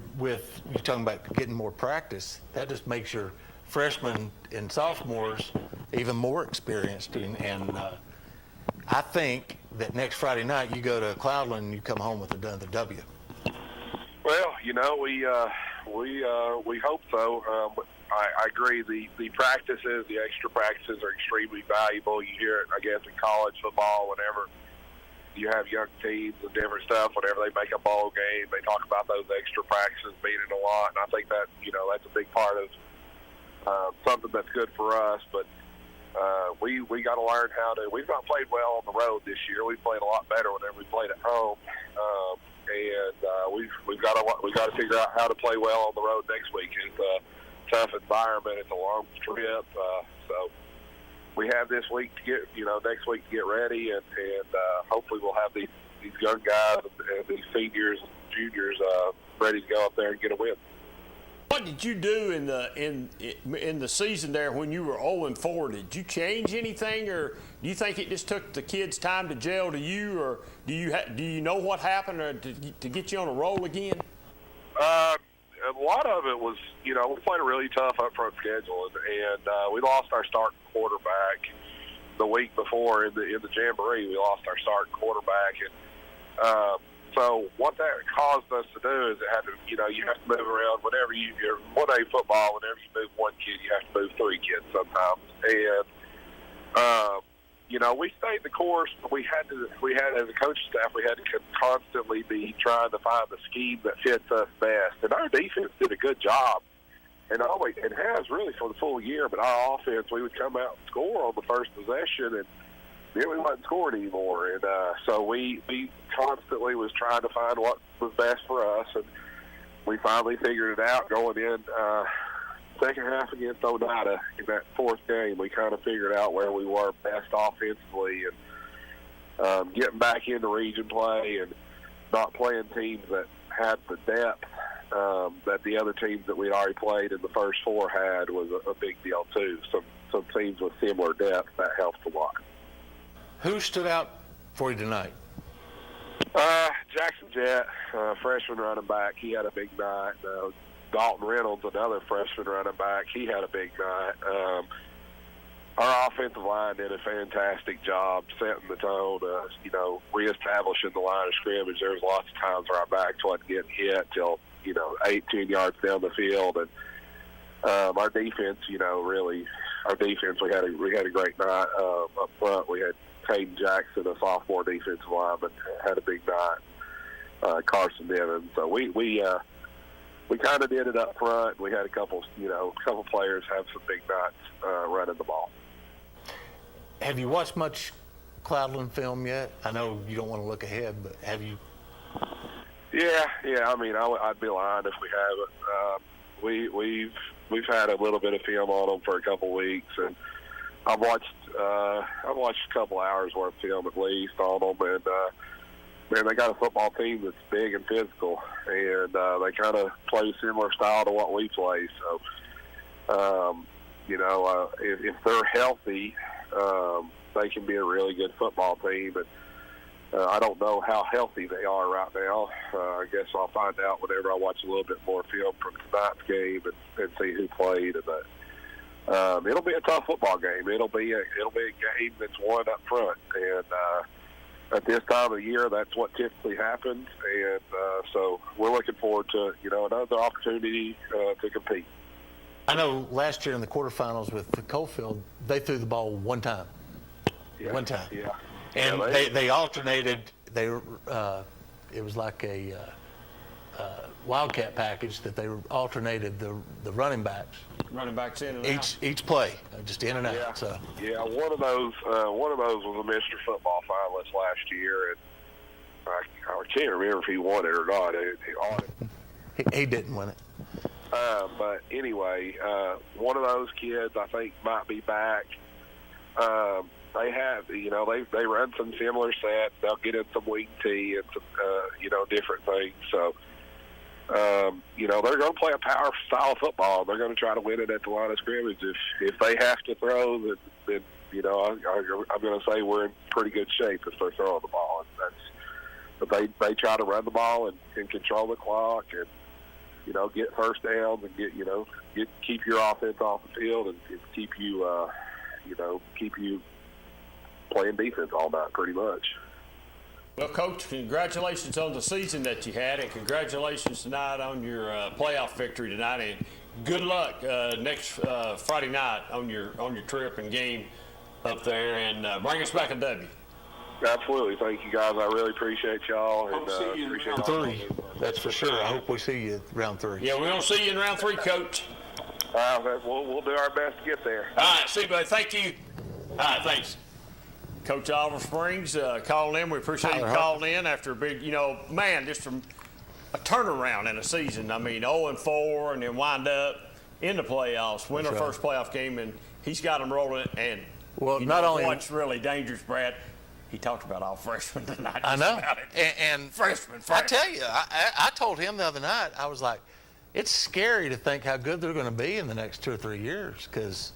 talking about getting more practice. That just makes your freshmen and sophomores even more experienced. And I think that next Friday night you go to Cloudland and you come home with another W. Well, you know, we hope so. I agree. The practices, the extra practices are extremely valuable. You hear it, I guess, in college football whenever you have young teams and different stuff. Whenever they make a bowl game, they talk about those extra practices meaning a lot. And I think that, you know, that's a big part of something that's good for us. But we got to learn how to. We've not played well on the road this year. We've played a lot better whenever we played at home. We've got to figure out how to play well on the road next week. It's a tough environment. It's a long trip. So we have this week to get, next week to get ready, and hopefully we'll have these young guys and these seniors and juniors ready to go up there and get a win. What did you do in the season there when you were 0-4? Did you change anything, or do you think it just took the kids time to gel to you, or do you know what happened or to get you on a roll again? A lot of it was, we played a really tough upfront schedule, and we lost our starting quarterback the week before in the Jamboree. We lost our starting quarterback, and so what that caused us to do is it had to, you have to move around whenever you're 1A football. Whenever you move one kid, you have to move three kids sometimes, and we stayed the course, but we had as a coaching staff, we had to constantly be trying to find the scheme that fits us best. And our defense did a good job, and always it has really for the full year. But our offense, we would come out and score on the first possession, and then we wasn't scoring anymore. And so we constantly was trying to find what was best for us, and we finally figured it out going in. Second half against Oneida in that fourth game, we kind of figured out where we were best offensively, and getting back into region play and not playing teams that had the depth that the other teams that we'd already played in the first four had was a big deal too. Some teams with similar depth, that helped a lot. Who stood out for you tonight? Jackson Jett, freshman running back. He had a big night. Dalton Reynolds, another freshman running back, he had a big night. Our offensive line did a fantastic job setting the tone, reestablishing the line of scrimmage. There was lots of times where our backs wasn't getting hit till, 8-10 yards down the field. And our defense, we had a great night up front. We had Caden Jackson, a sophomore defensive lineman, had a big night. Carson Devin. So we kind of did it up front. We had a couple players have some big nights running the ball. Have you watched much Cloudland film yet? I know you don't want to look ahead, but have you? Yeah. I mean, I'd be lying if we haven't. We've had a little bit of film on them for a couple weeks, and I've watched a couple hours worth of film at least on them, and man, they got a football team that's big and physical, and they kind of play a similar style to what we play. So, if they're healthy, they can be a really good football team. And I don't know how healthy they are right now. I guess I'll find out whenever I watch a little bit more film from tonight's game and see who played. And it'll be a tough football game. It'll be a game that's won up front, and at this time of the year, that's what typically happens, and so we're looking forward to another opportunity to compete. I know last year in the quarterfinals with Coalfield, they threw the ball one time. Yeah. One time. Yeah. And they alternated. It was like a Wildcat package that they alternated the running backs. Running backs in and out. Each play, just in and out. Yeah. So. Yeah, one of those was a Mr. Football finalist last year, and I can't remember if he won it or not. He didn't win it. But anyway, one of those kids I think might be back. They have, they run some similar sets. They'll get in some wing tee and some, different things. So. They're going to play a power style of football. They're going to try to win it at the line of scrimmage. If they have to throw, then I'm going to say we're in pretty good shape if they're throwing the ball. And but they try to run the ball and control the clock and get first downs and keep your offense off the field and keep you playing defense all night pretty much. Well, Coach, congratulations on the season that you had, and congratulations tonight on your playoff victory tonight, and good luck next Friday night on your trip and game up there, and bring us back a W. Absolutely. Thank you, guys. I really appreciate y'all. Hope to see you in round 3. That's for sure. I hope we see you round 3. Yeah, we're going to see you in round 3, Coach. We'll do our best to get there. All right, see you, buddy. Thank you. All right, thanks. Coach Oliver Springs calling in. We appreciate you calling in after a big, just from a turnaround in a season. I mean, 0-4 and then wind up in the playoffs, win our first playoff game, and he's got them rolling. And not only what's really dangerous, Brad, He talked about all freshmen tonight. I know. And freshmen. I tell you, I told him the other night, I was like, it's scary to think how good they're going to be in the next 2 or 3 years because,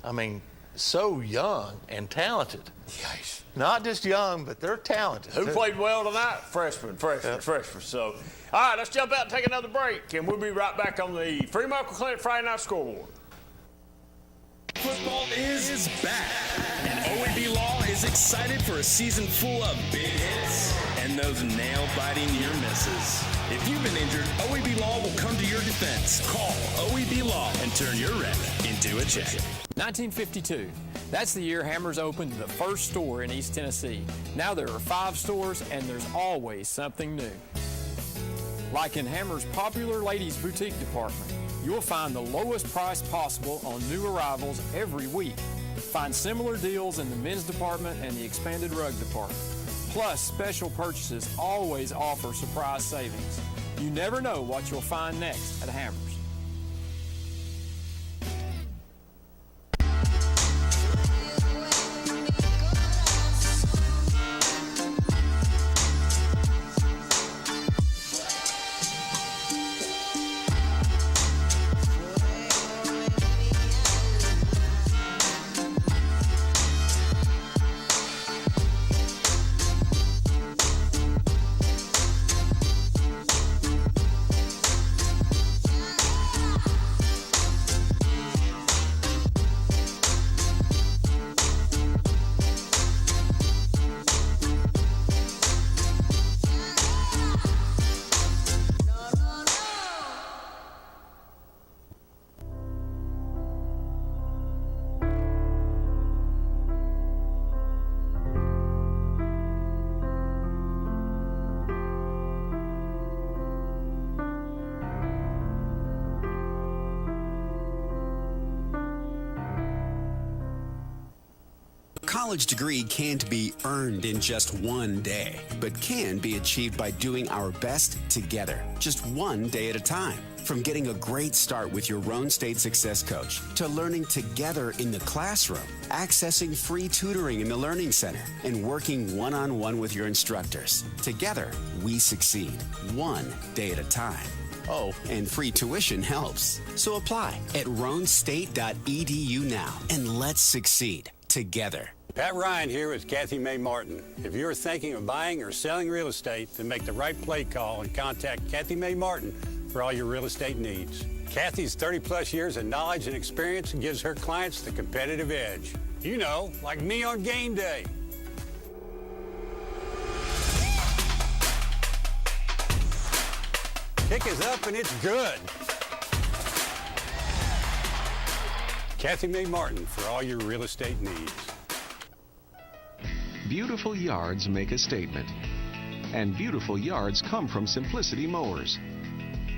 I mean, so young and talented. Yes. Not just young, but they're talented. Who played well tonight? Freshmen. So, all right, let's jump out and take another break, and we'll be right back on the Free Medical Clinic Friday Night Scoreboard. Football is back, and OEB Law is excited for a season full of big hits and those nail-biting near misses. If you've been injured, OEB Law will come to your defense. Call OEB Law and turn your wreck into a check. 1952. That's the year Hammers opened the first store in East Tennessee. Now there are 5 stores, and there's always something new. Like in Hammers' popular ladies' boutique department, you'll find the lowest price possible on new arrivals every week. Find similar deals in the men's department and the expanded rug department. Plus, special purchases always offer surprise savings. You never know what you'll find next at Hammers. A college degree can't be earned in just one day, but can be achieved by doing our best together, just one day at a time. From getting a great start with your Roan State Success Coach, to learning together in the classroom, accessing free tutoring in the Learning Center, and working one-on-one with your instructors. Together, we succeed, one day at a time. Oh, and free tuition helps. So apply at roanstate.edu now, and let's succeed together. Pat Ryan here with Kathy May Martin. If you're thinking of buying or selling real estate, then make the right play call and contact Kathy May Martin for all your real estate needs. Kathy's 30-plus years of knowledge and experience gives her clients the competitive edge. You know, like me on game day. Kick is up and it's good. Kathy May Martin for all your real estate needs. Beautiful yards make a statement. And beautiful yards come from Simplicity Mowers.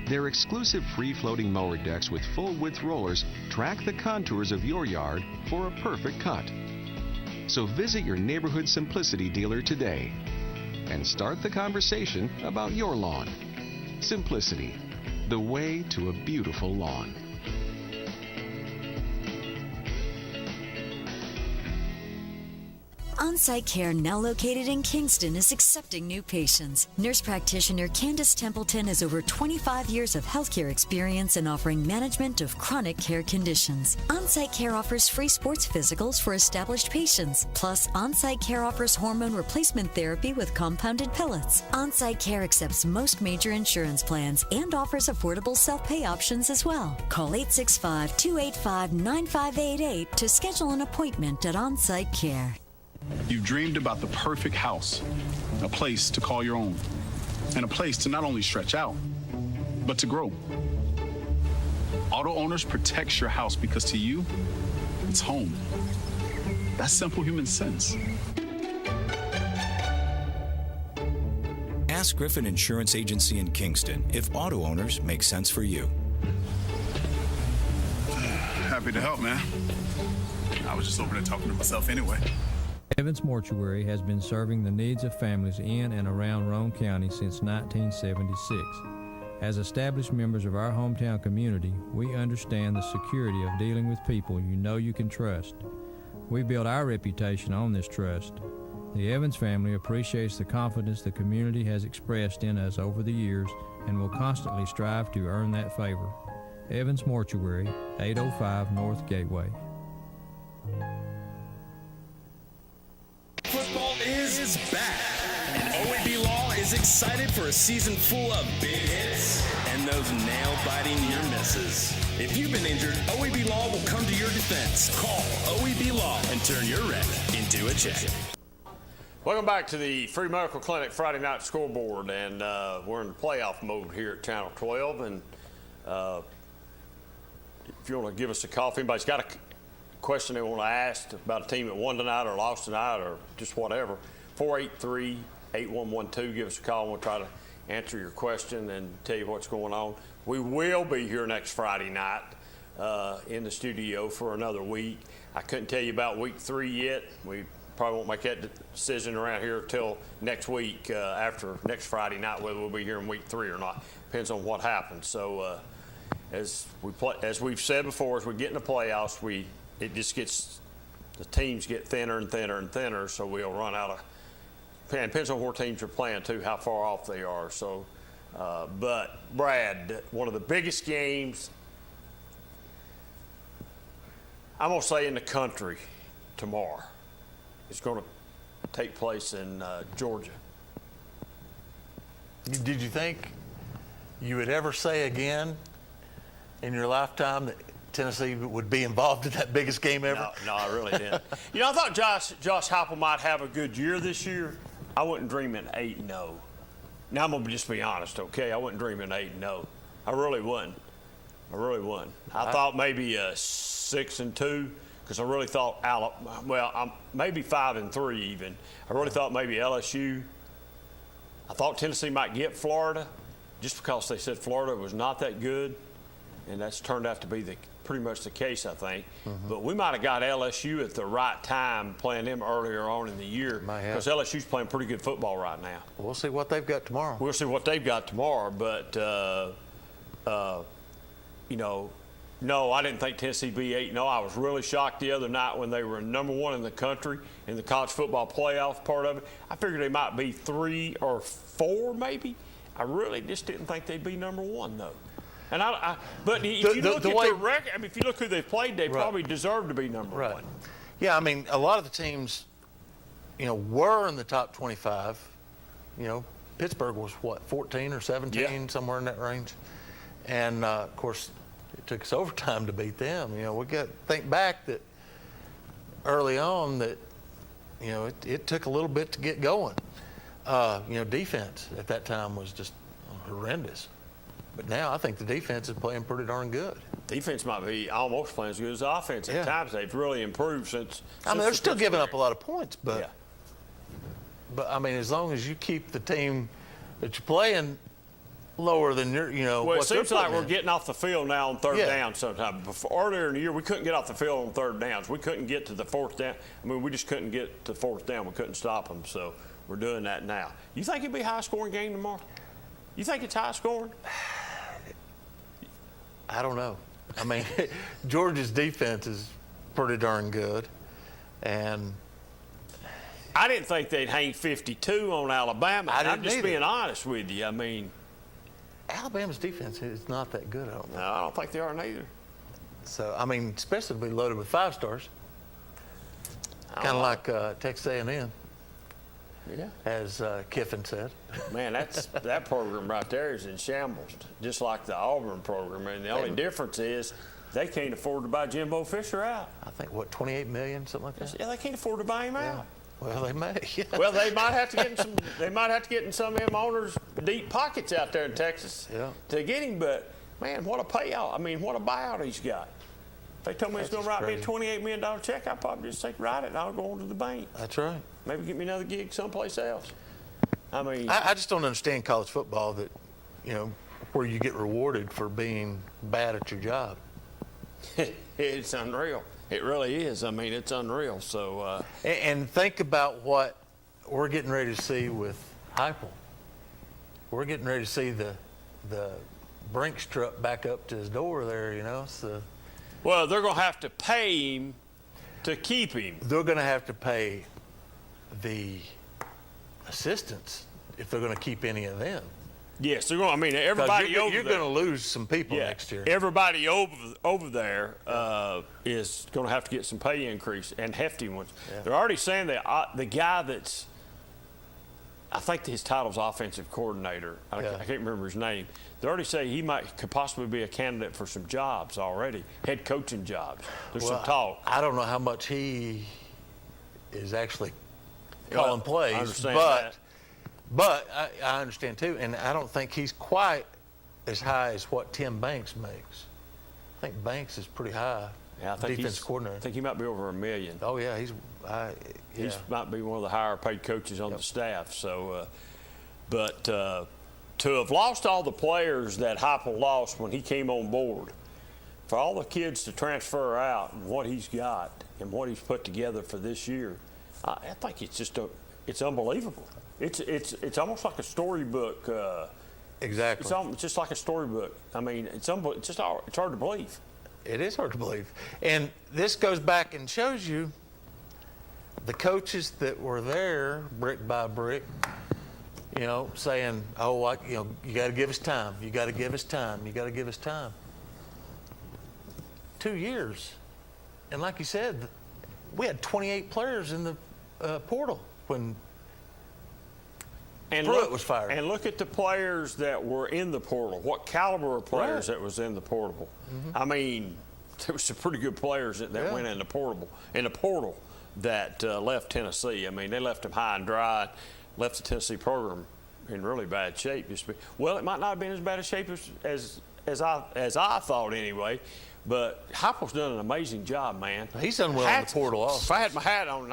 Their exclusive free-floating mower decks with full-width rollers track the contours of your yard for a perfect cut. So visit your neighborhood Simplicity dealer today and start the conversation about your lawn. Simplicity, the way to a beautiful lawn. On-site care, now located in Kingston, is accepting new patients. Nurse practitioner Candace Templeton has over 25 years of healthcare experience in offering management of chronic care conditions. On-site care offers free sports physicals for established patients. Plus, on-site care offers hormone replacement therapy with compounded pellets. On-site care accepts most major insurance plans and offers affordable self-pay options as well. Call 865-285-9588 to schedule an appointment at On-Site Care. You've dreamed about the perfect house, a place to call your own, and a place to not only stretch out, but to grow. Auto Owners protects your house because to you, it's home. That's simple human sense. Ask Griffin Insurance Agency in Kingston if Auto Owners make sense for you. Happy to help, man. I was just over there talking to myself anyway. Evans Mortuary has been serving the needs of families in and around Roane County since 1976. As established members of our hometown community, we understand the security of dealing with people you know you can trust. We build our reputation on this trust. The Evans family appreciates the confidence the community has expressed in us over the years and will constantly strive to earn that favor. Evans Mortuary, 805 North Gateway. Football is back, and OAB Law is excited for a season full of big hits and those nail-biting near misses. If you've been injured, OAB Law will come to your defense. Call OAB Law and turn your wreck into a check. Welcome back to the Free Medical Clinic Friday Night Scoreboard, and we're in playoff mode here at Channel 12. And if you want to give us a call, if anybody's got a question they want to ask about a team that won tonight or lost tonight or just whatever, 483-8112, give us a call and we'll try to answer your question and tell you what's going on. We will be here next Friday night in the studio for another week. I couldn't tell you about week 3 yet. We probably won't make that decision around here till next week, after next Friday night, whether we'll be here in week 3 or not. Depends on what happens. So as we've said before, as we get in the playoffs, it just gets, the teams get thinner and thinner and thinner, so we'll run out of, and depends on where teams are playing too, how far off they are. So, but Brad, one of the biggest games, I'm gonna say in the country tomorrow, is going to take place in Georgia. Did you think you would ever say again in your lifetime that Tennessee would be involved in that biggest game ever? No, I really didn't. You know, I thought Josh Heupel might have a good year this year. I wouldn't dream in 8-0. Now I'm gonna just be honest, okay? I wouldn't dream in 8-0. I really wouldn't. I thought maybe 6-2. Because I really thought maybe 5-3 even. I really thought maybe LSU. I thought Tennessee might get Florida, just because they said Florida was not that good, and that's turned out to be pretty much the case, I think. Mm-hmm. But we might have got LSU at the right time, playing them earlier on in the year, because LSU's playing pretty good football right now. We'll see what they've got tomorrow. But you know. No, I didn't think Tennessee would be 8-0. I was really shocked the other night when they were number 1 in the country in the college football playoff part of it. I figured they might be 3 or 4 maybe. I really just didn't think they'd be number 1 though. And but if you look at the record, I mean, if you look who they played, they probably deserve to be number 1. Yeah, I mean, a lot of the teams, were in the top 25. Pittsburgh was what, 14 or 17, somewhere in that range, and of course. It took us overtime to beat them. We got to think back that early on that, it took a little bit to get going. Defense at that time was just horrendous. But now I think the defense is playing pretty darn good. Defense might be almost playing as good as the offense. At times they've really improved since they're still giving up a lot of points, but I mean, as long as you keep the team that you're playing lower than your, Well, it seems like we're getting off the field now on third down sometimes. Earlier in the year, we couldn't get off the field on third downs. We couldn't get to the fourth down. I mean, we just couldn't get to fourth down. We couldn't stop them, so we're doing that now. You think it'll be a high-scoring game tomorrow? You think it's high-scoring? I don't know. I mean, Georgia's defense is pretty darn good, and I didn't think they'd hang 52 on Alabama. I'm just being honest with you. I mean, Alabama's defense is not that good, I don't think. No, I don't think they are neither. So, I mean, especially to be loaded with 5 stars. Kind of like Texas A&M. Yeah. As Kiffin said. Man, that program right there is in shambles, just like the Auburn program. And the only difference is they can't afford to buy Jimbo Fisher out. I think, $28 million, something like that? Yeah, they can't afford to buy him out. Well, they may. Well, they might have to get in some. They might have to get in some of them owners' deep pockets out there in Texas to get him. But man, what a payout! I mean, what a buyout he's got. If they told me he's going to write me a $28 million check, I'd probably just say write it and I'll go on to the bank. That's right. Maybe get me another gig someplace else. I mean, I just don't understand college football that, where you get rewarded for being bad at your job. It's unreal. It really is. I mean, it's unreal. So, and think about what we're getting ready to see with Heupel. We're getting ready to see the Brinks truck back up to his door there. So. Well, they're going to have to pay him to keep him. They're going to have to pay the assistants, if they're going to keep any of them. Yes, they're going. I mean, everybody you're over there. You're going to lose some people next year. Everybody over there is going to have to get some pay increase and hefty ones. Yeah. They're already saying that the guy that's, I think his title's offensive coordinator. I can't remember his name. They already say he could possibly be a candidate for some jobs already, head coaching jobs. There's some talk. I don't know how much he is actually calling plays, I understand that. But I understand too, and I don't think he's quite as high as what Tim Banks makes. I think Banks is pretty high. Yeah, I think defense coordinator. I think he might be over $1 million. Oh yeah, he might be one of the higher paid coaches on the staff. So, but to have lost all the players that Heupel lost when he came on board, for all the kids to transfer out and what he's got and what he's put together for this year, I think it's just it's unbelievable. It's almost like a storybook. Exactly. It's just like a storybook. I mean, it's hard to believe. It is hard to believe. And this goes back and shows you the coaches that were there brick by brick, saying, you got to give us time. You got to give us time. You got to give us time. 2 years. And like you said, we had 28 players in the portal when Pruitt was fired. And look at the players that were in the portal. What caliber of players that was in the portal? Mm-hmm. I mean, there were some pretty good players that went in the portal that left Tennessee. I mean, they left them high and dry, left the Tennessee program in really bad shape. Well, it might not have been as bad a shape as I thought anyway. But Heupel's done an amazing job, man. He's done well in the portal also. If I had my hat on,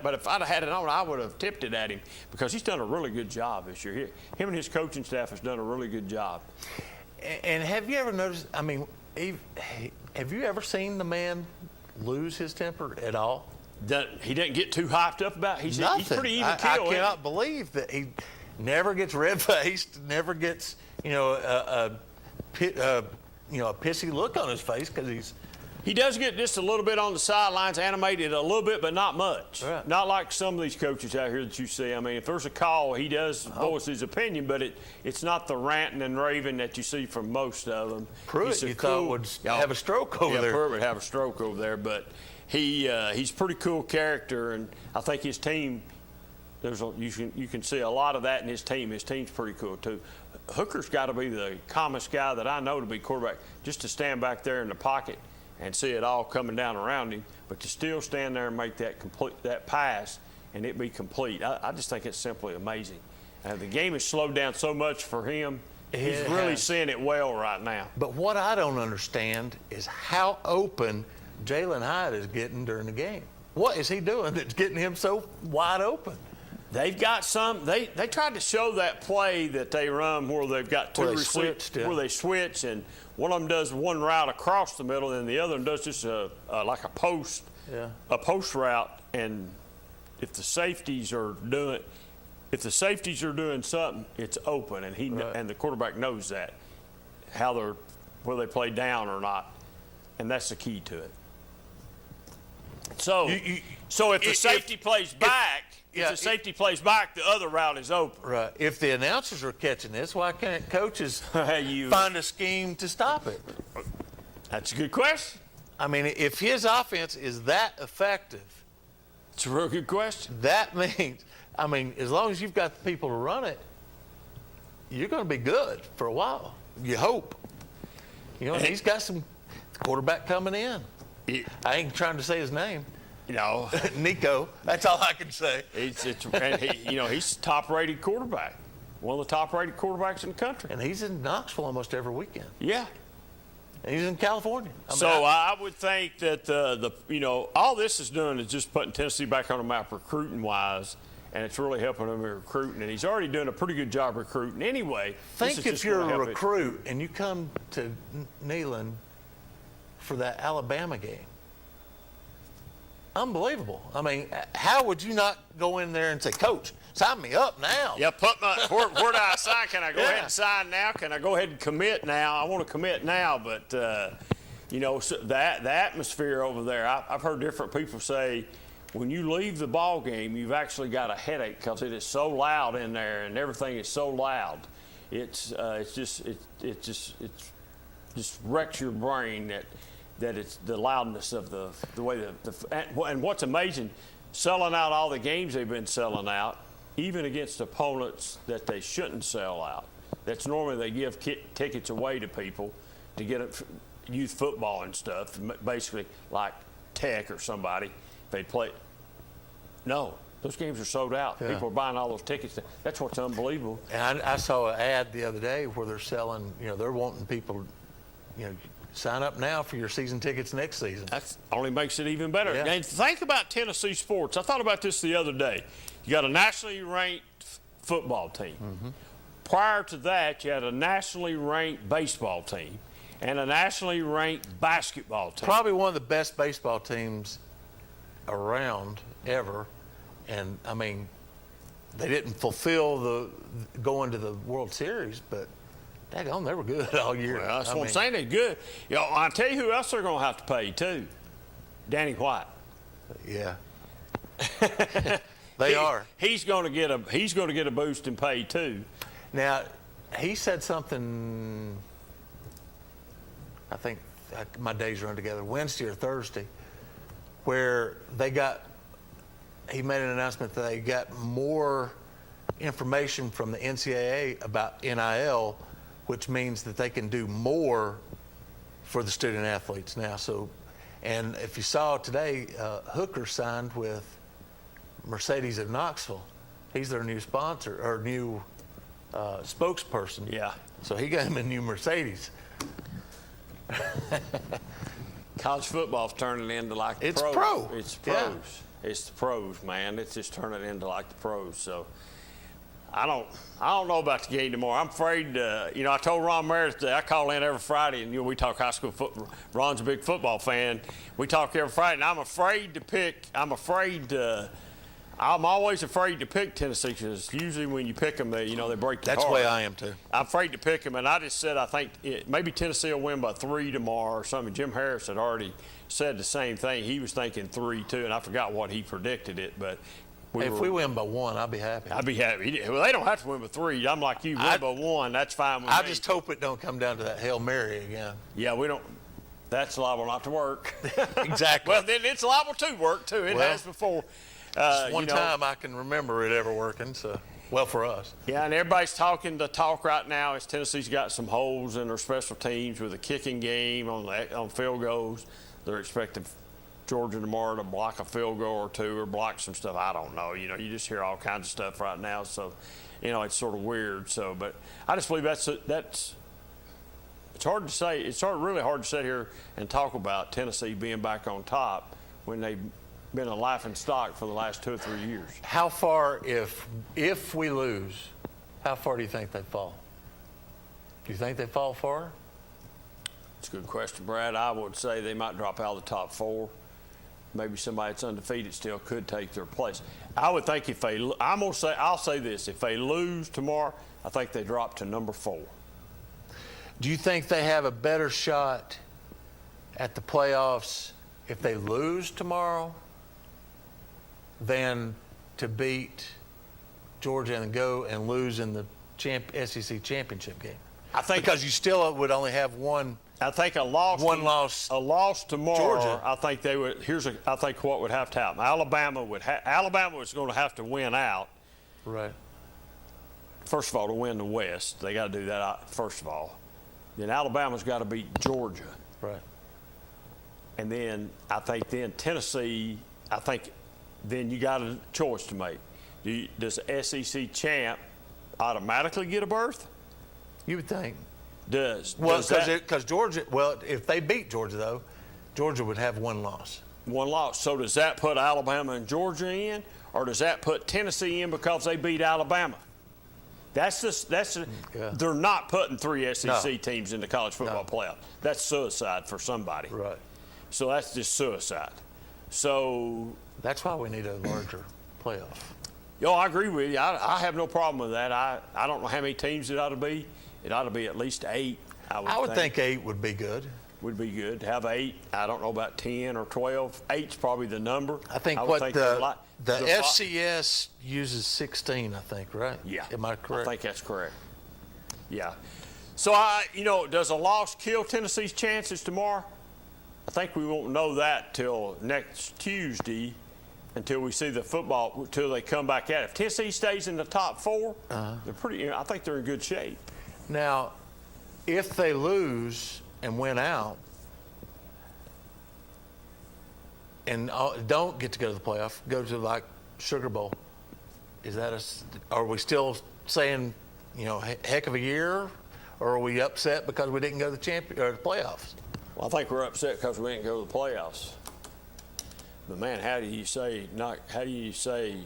but if I'd have had it on, I would have tipped it at him because he's done a really good job this year. Him and his coaching staff has done a really good job. And have you ever noticed, I mean, have you ever seen the man lose his temper at all? He doesn't get too hyped up about it. Nothing. He's pretty even keel. I cannot believe that he never gets red-faced, never gets, a pissy look on his face because he does get just a little bit on the sidelines, animated a little bit, but not much. Right. Not like some of these coaches out here that you see. I mean, if there's a call, he does voice his opinion, but it's not the ranting and raving that you see from most of them. Pruitt, you thought would have a stroke over there. Yeah, Pruitt would have a stroke over there, but he's pretty cool character, and I think his team. You can see a lot of that in his team. His team's pretty cool too. Hooker's got to be the calmest guy that I know to be quarterback, just to stand back there in the pocket and see it all coming down around him, but to still stand there and make that pass and it be complete. I just think it's simply amazing. The game has slowed down so much for him. He's really seeing it well right now. But what I don't understand is how open Jalen Hyde is getting during the game. What is he doing that's getting him so wide open? They've got some. They tried to show that play that they run where they've got two receivers where they switch, and one of them does one route across the middle, and the other one does just like a post route. And if the safeties are doing something, it's open, and and the quarterback knows that whether they play down or not, and that's the key to it. So if the safety plays back. If the safety plays back, the other route is open. Right. If the announcers are catching this, why can't coaches find a scheme to stop it? That's a good question. I mean, if his offense is that effective. It's a real good question. That means, as long as you've got the people to run it, you're going to be good for a while. You hope. He's got some quarterback coming in. I ain't trying to say his name. Nico. That's all I can say. He's a top-rated quarterback, one of the top-rated quarterbacks in the country. And he's in Knoxville almost every weekend. Yeah. And he's in California. I would think that all this is doing is just putting Tennessee back on the map recruiting-wise, and it's really helping him in recruiting. And he's already doing a pretty good job recruiting anyway. Think if you're a recruit and you come to Neyland for that Alabama game. Unbelievable. How would you not go in there and say, Coach, sign me up now? Yeah, where do I sign? Can I go ahead and sign now? Can I go ahead and commit now? I want to commit now, but, so the atmosphere over there, I've heard different people say when you leave the ball game, you've actually got a headache because it is so loud in there and everything is so loud. It just wrecks your brain that it's the loudness of the way and what's amazing, selling out all the games they've been selling out, even against opponents that they shouldn't sell out. That's normally they give tickets away to people to get youth football and stuff, basically like Tech or somebody. If they play, no, those games are sold out. Yeah. People are buying all those tickets. That's what's unbelievable. And I saw an ad the other day where they're selling, they're wanting people, sign up now for your season tickets next season. That only makes it even better. Yeah. And think about Tennessee sports. I thought about this the other day. You got a nationally ranked football team. Mm-hmm. Prior to that, you had a nationally ranked baseball team and a nationally ranked basketball team. Probably one of the best baseball teams around ever. And, I mean, they didn't fulfill going to the World Series, but daggone, they were good all year. Well, that's what I'm saying. They're good. I'll tell you who else they're going to have to pay, too. Danny White. Yeah. They are. He's going to get a boost in pay, too. Now, he said something, I think my days run together, Wednesday or Thursday, where he made an announcement that they got more information from the NCAA about NIL, which means that they can do more for the student athletes now. So, and if you saw today, Hooker signed with Mercedes of Knoxville. He's their new sponsor or new spokesperson. Yeah. So he got him a new Mercedes. College football's turning into like the It's pros. pro. It's pros. Yeah. It's the pros, man. It's just turning into like the pros. So I don't know about the game tomorrow. I'm afraid. I told Ron Meredith that I call in every Friday, and we talk high school football. Ron's a big football fan. We talk every Friday, and I'm afraid to pick. I'm always afraid to pick Tennessee because usually when you pick them, they break the That's the heart. way I am too. I'm afraid to pick them, and I just said I think maybe Tennessee will win by 3 tomorrow or something. Jim Harris had already said the same thing. He was thinking 3 too, and I forgot what he predicted it, but. If we win by 1, I'll be happy. I'd be happy. Well, they don't have to win by 3. I'm like you, win by 1. That's fine with me. I just hope it don't come down to that Hail Mary again. Yeah, we don't. That's liable not to work. Exactly. Well, then it's liable to work too. It has before. One time I can remember it ever working. So, well, for us. Yeah, and everybody's talking. The talk right now is Tennessee's got some holes in their special teams with a kicking game on field goals. They're expecting Georgia tomorrow to block a field goal or 2 or block some stuff. I don't know. You just hear all kinds of stuff right now. So, it's sort of weird. So, but I just believe that's it's hard to say. It's really hard to sit here and talk about Tennessee being back on top when they've been a laughing stock for the last 2 or 3 years. How far, if we lose, how far do you think they fall? Do you think they fall far? It's a good question, Brad. I would say they might drop out of the top 4. Maybe somebody that's undefeated still could take their place. I would think I'll say this: if they lose tomorrow, I think they drop to number 4. Do you think they have a better shot at the playoffs if they lose tomorrow than to beat Georgia and go and lose in the SEC championship game? I think because you still would only have one. I think a loss tomorrow. Georgia. I think they would. I think what would have to happen. Alabama was going to have to win out. Right. First of all, to win the West, they got to do that out, first of all. Then Alabama's got to beat Georgia. Right. And then I think Tennessee. I think then you got a choice to make. Does the SEC champ automatically get a berth? You would think. Well, because Georgia. Well, if they beat Georgia, though, Georgia would have one loss. One loss. So does that put Alabama and Georgia in, or does that put Tennessee in because they beat Alabama? They're not putting 3 SEC teams in the college football playoff. That's suicide for somebody. Right. So that's just suicide. So that's why we need a larger playoff. I agree with you. I have no problem with that. I don't know how many teams it ought to be. It ought to be at least 8. I would think 8 would be good. would be good. Have 8. I don't know about 10 or 12. 8's probably the number. I think the FCS uses 16, I think, right? Yeah. Am I correct? I think that's correct. Yeah. So, does a loss kill Tennessee's chances tomorrow? I think we won't know that till next Tuesday, until we see the football, until they come back at it. If Tennessee stays in the top 4, I think they're in good shape. Now, if they lose and win out and don't get to go to the playoff, go to like Sugar Bowl, are we still saying, heck of a year, or are we upset because we didn't go to the playoffs? Well, I think we're upset because we didn't go to the playoffs. But man, how do you say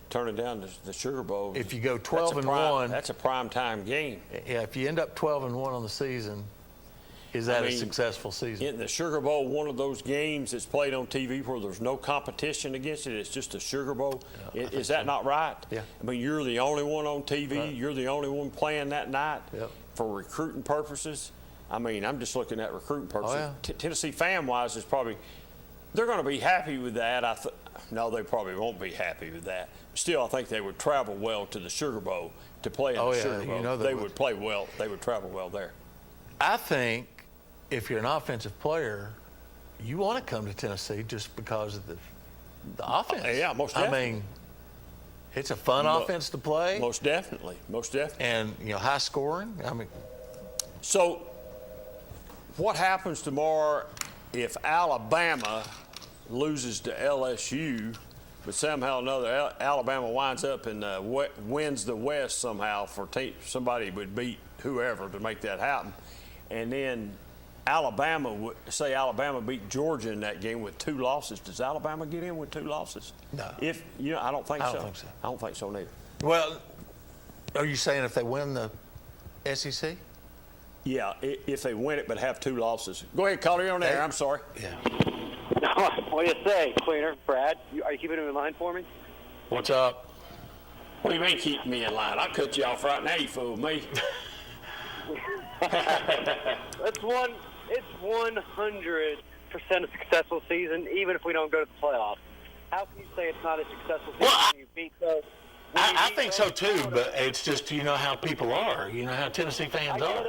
turning down the Sugar Bowl? If you go 12-1, that's a prime time game. Yeah, if you end up 12-1 on the season, is that a successful season? In the Sugar Bowl, one of those games that's played on TV where there's no competition against it, it's just a Sugar Bowl. Is that not right? Yeah. I mean, you're the only one on TV. Right. You're the only one playing that night for recruiting purposes. I mean, I'm just looking at recruiting purposes. Oh, yeah. Tennessee fan-wise is probably – they're going to be happy with that. No, they probably won't be happy with that. Still, I think they would travel well to the Sugar Bowl to play in the Sugar Bowl. They would play well. They would travel well there. I think if you're an offensive player, you want to come to Tennessee just because of the offense. Yeah, most definitely. I mean, it's a fun offense to play. Most definitely. And, high scoring. I mean. So what happens tomorrow if Alabama loses to LSU, but somehow or another Alabama winds up and wins the West somehow somebody would beat whoever to make that happen, and then Alabama beat Georgia in that game with 2 losses. Does Alabama get in with 2 losses? No. I don't think so. I don't think so neither. Well, are you saying if they win the SEC? Yeah, if they win it but have 2 losses. Go ahead, caller, you're on air. I'm sorry. Yeah. What do you say, Cleaner? Brad, are you keeping him in line for me? What's up? What do you mean keep me in line? I'll cut you off right now, you fool me. It's 100% a successful season, even if we don't go to the playoffs. How can you say it's not a successful season when you beat those? I think so too, but it's just how people are. How Tennessee fans are.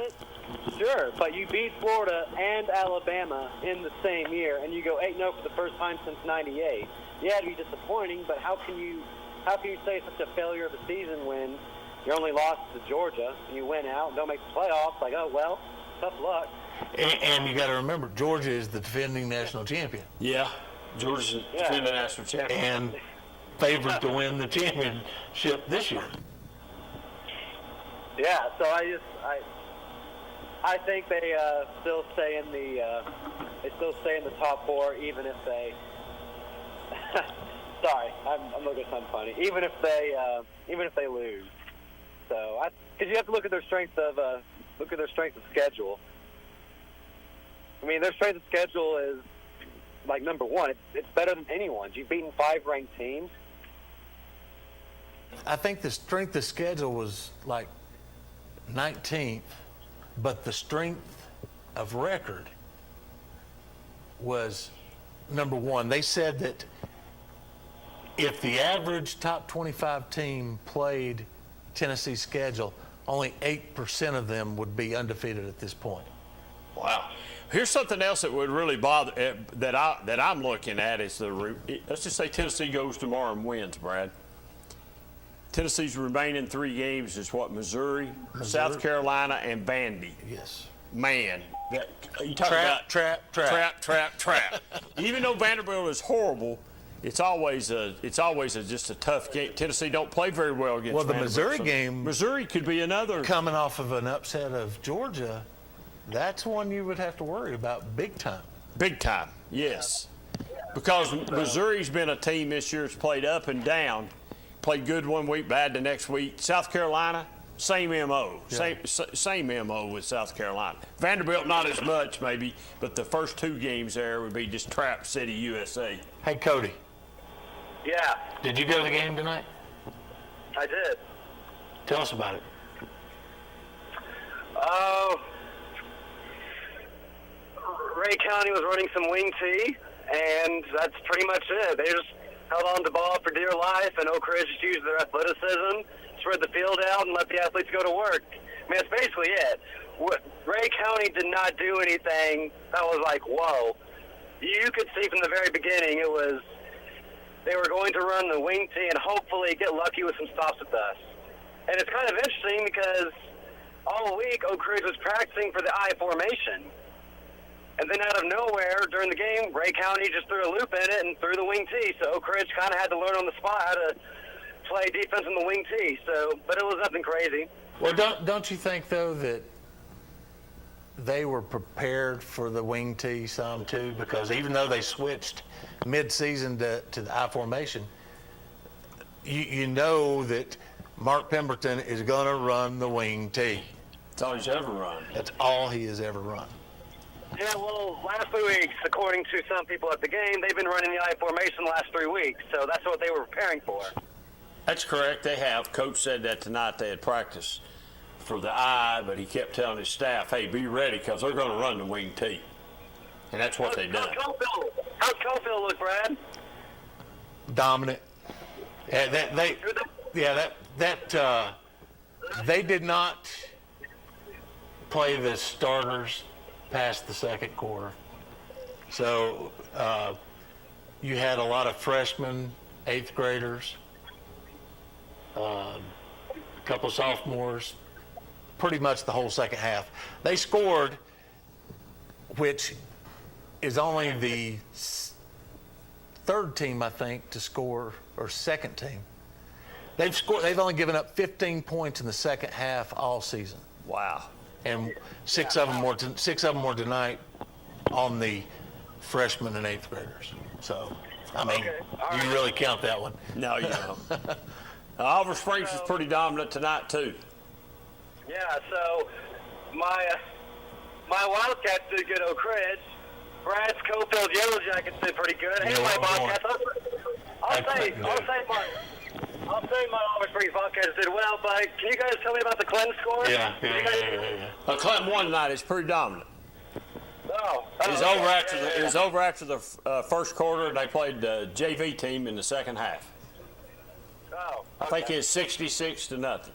Sure, but you beat Florida and Alabama in the same year, and you go 8-0 for the first time since '98. Yeah, it'd be disappointing, but how can you say it's such a failure of a season when you only lost to Georgia and you win out and don't make the playoffs? Like, oh well, tough luck. And you got to remember, Georgia is the defending national champion. Yeah, Georgia's the defending national champion. And favored to win the championship this year. Yeah, so I think they still stay in the top 4, even if they. Sorry, I'm looking at something funny. Even if they lose, so because you have to look at their strength of schedule. I mean, their strength of schedule is like number 1. It's better than anyone's. You've beaten 5 ranked teams. I think the strength of schedule was like 19th, but the strength of record was number 1. They said that if the average top 25 team played Tennessee's schedule, only 8% of them would be undefeated at this point. Wow. Here's something else that would really bother that I'm looking at is let's just say Tennessee goes tomorrow and wins, Brad. Tennessee's remaining 3 games is what? Missouri, South Carolina, and Vandy. Yes. Man, you talk about trap. Even though Vanderbilt is horrible, it's always just a tough game. Tennessee don't play very well against. Well, the Vanderbilt, Missouri game, Missouri could be another. Coming off of an upset of Georgia, that's one you would have to worry about big time. Big time, yes, because Missouri's been a team this year that's played up and down. Played good one week, bad the next week. South Carolina, same MO. Yeah. Same MO with South Carolina. Vanderbilt, not as much maybe, but the first 2 games there would be just Trap City, USA. Hey, Cody. Yeah. Did you go to the game tonight? I did. Tell us about it. Ray County was running some wing T, and that's pretty much it. They just held on to the ball for dear life, and Oak Ridge just used their athleticism, spread the field out, and let the athletes go to work. I mean, that's basically it. Ray County did not do anything that was like, whoa. You could see from the very beginning it was they were going to run the wing T and hopefully get lucky with some stops with us. And it's kind of interesting because all week Oak Ridge was practicing for the I formation. And then out of nowhere, during the game, Ray County just threw a loop in it and threw the wing T. So Oak Ridge kind of had to learn on the spot how to play defense in the wing T. So, but it was nothing crazy. Well, don't you think, though, that they were prepared for the wing T some, too? Because even though they switched mid-season to the I formation, you know that Mark Pemberton is going to run the wing T. That's all he's ever run. That's all he has ever run. Yeah, well, last 3 weeks, according to some people at the game, they've been running the I formation the last 3 weeks, so that's what they were preparing for. That's correct. They have. Coach said that tonight they had practiced for the I, but he kept telling his staff, hey, be ready because they're going to run the wing T. And that's what they done. How's Cofield look, Brad? Dominant. Yeah, they did not play the starters past the second quarter. So you had a lot of freshmen, 8th graders, a couple sophomores, pretty much the whole second half. They scored, which is only the third team, I think, to score, or second team. They've only given up 15 points in the second half all season. Wow. And six of them more tonight on the freshmen and 8th graders. So, I mean, you really count that one. No, you don't. Oliver Springs is pretty dominant tonight, too. Yeah, so my Wildcats did good, Oak Ridge. Brad's Cofield Yellow Jackets did pretty good. Hey, my Bobcats, I'll say my Oliver Springs Bobcats did well, but can you guys tell me about the Clinton score? Yeah. Clinton won tonight. It's pretty dominant. It was over after the first quarter, and they played the JV team in the second half. I think it's 66-0.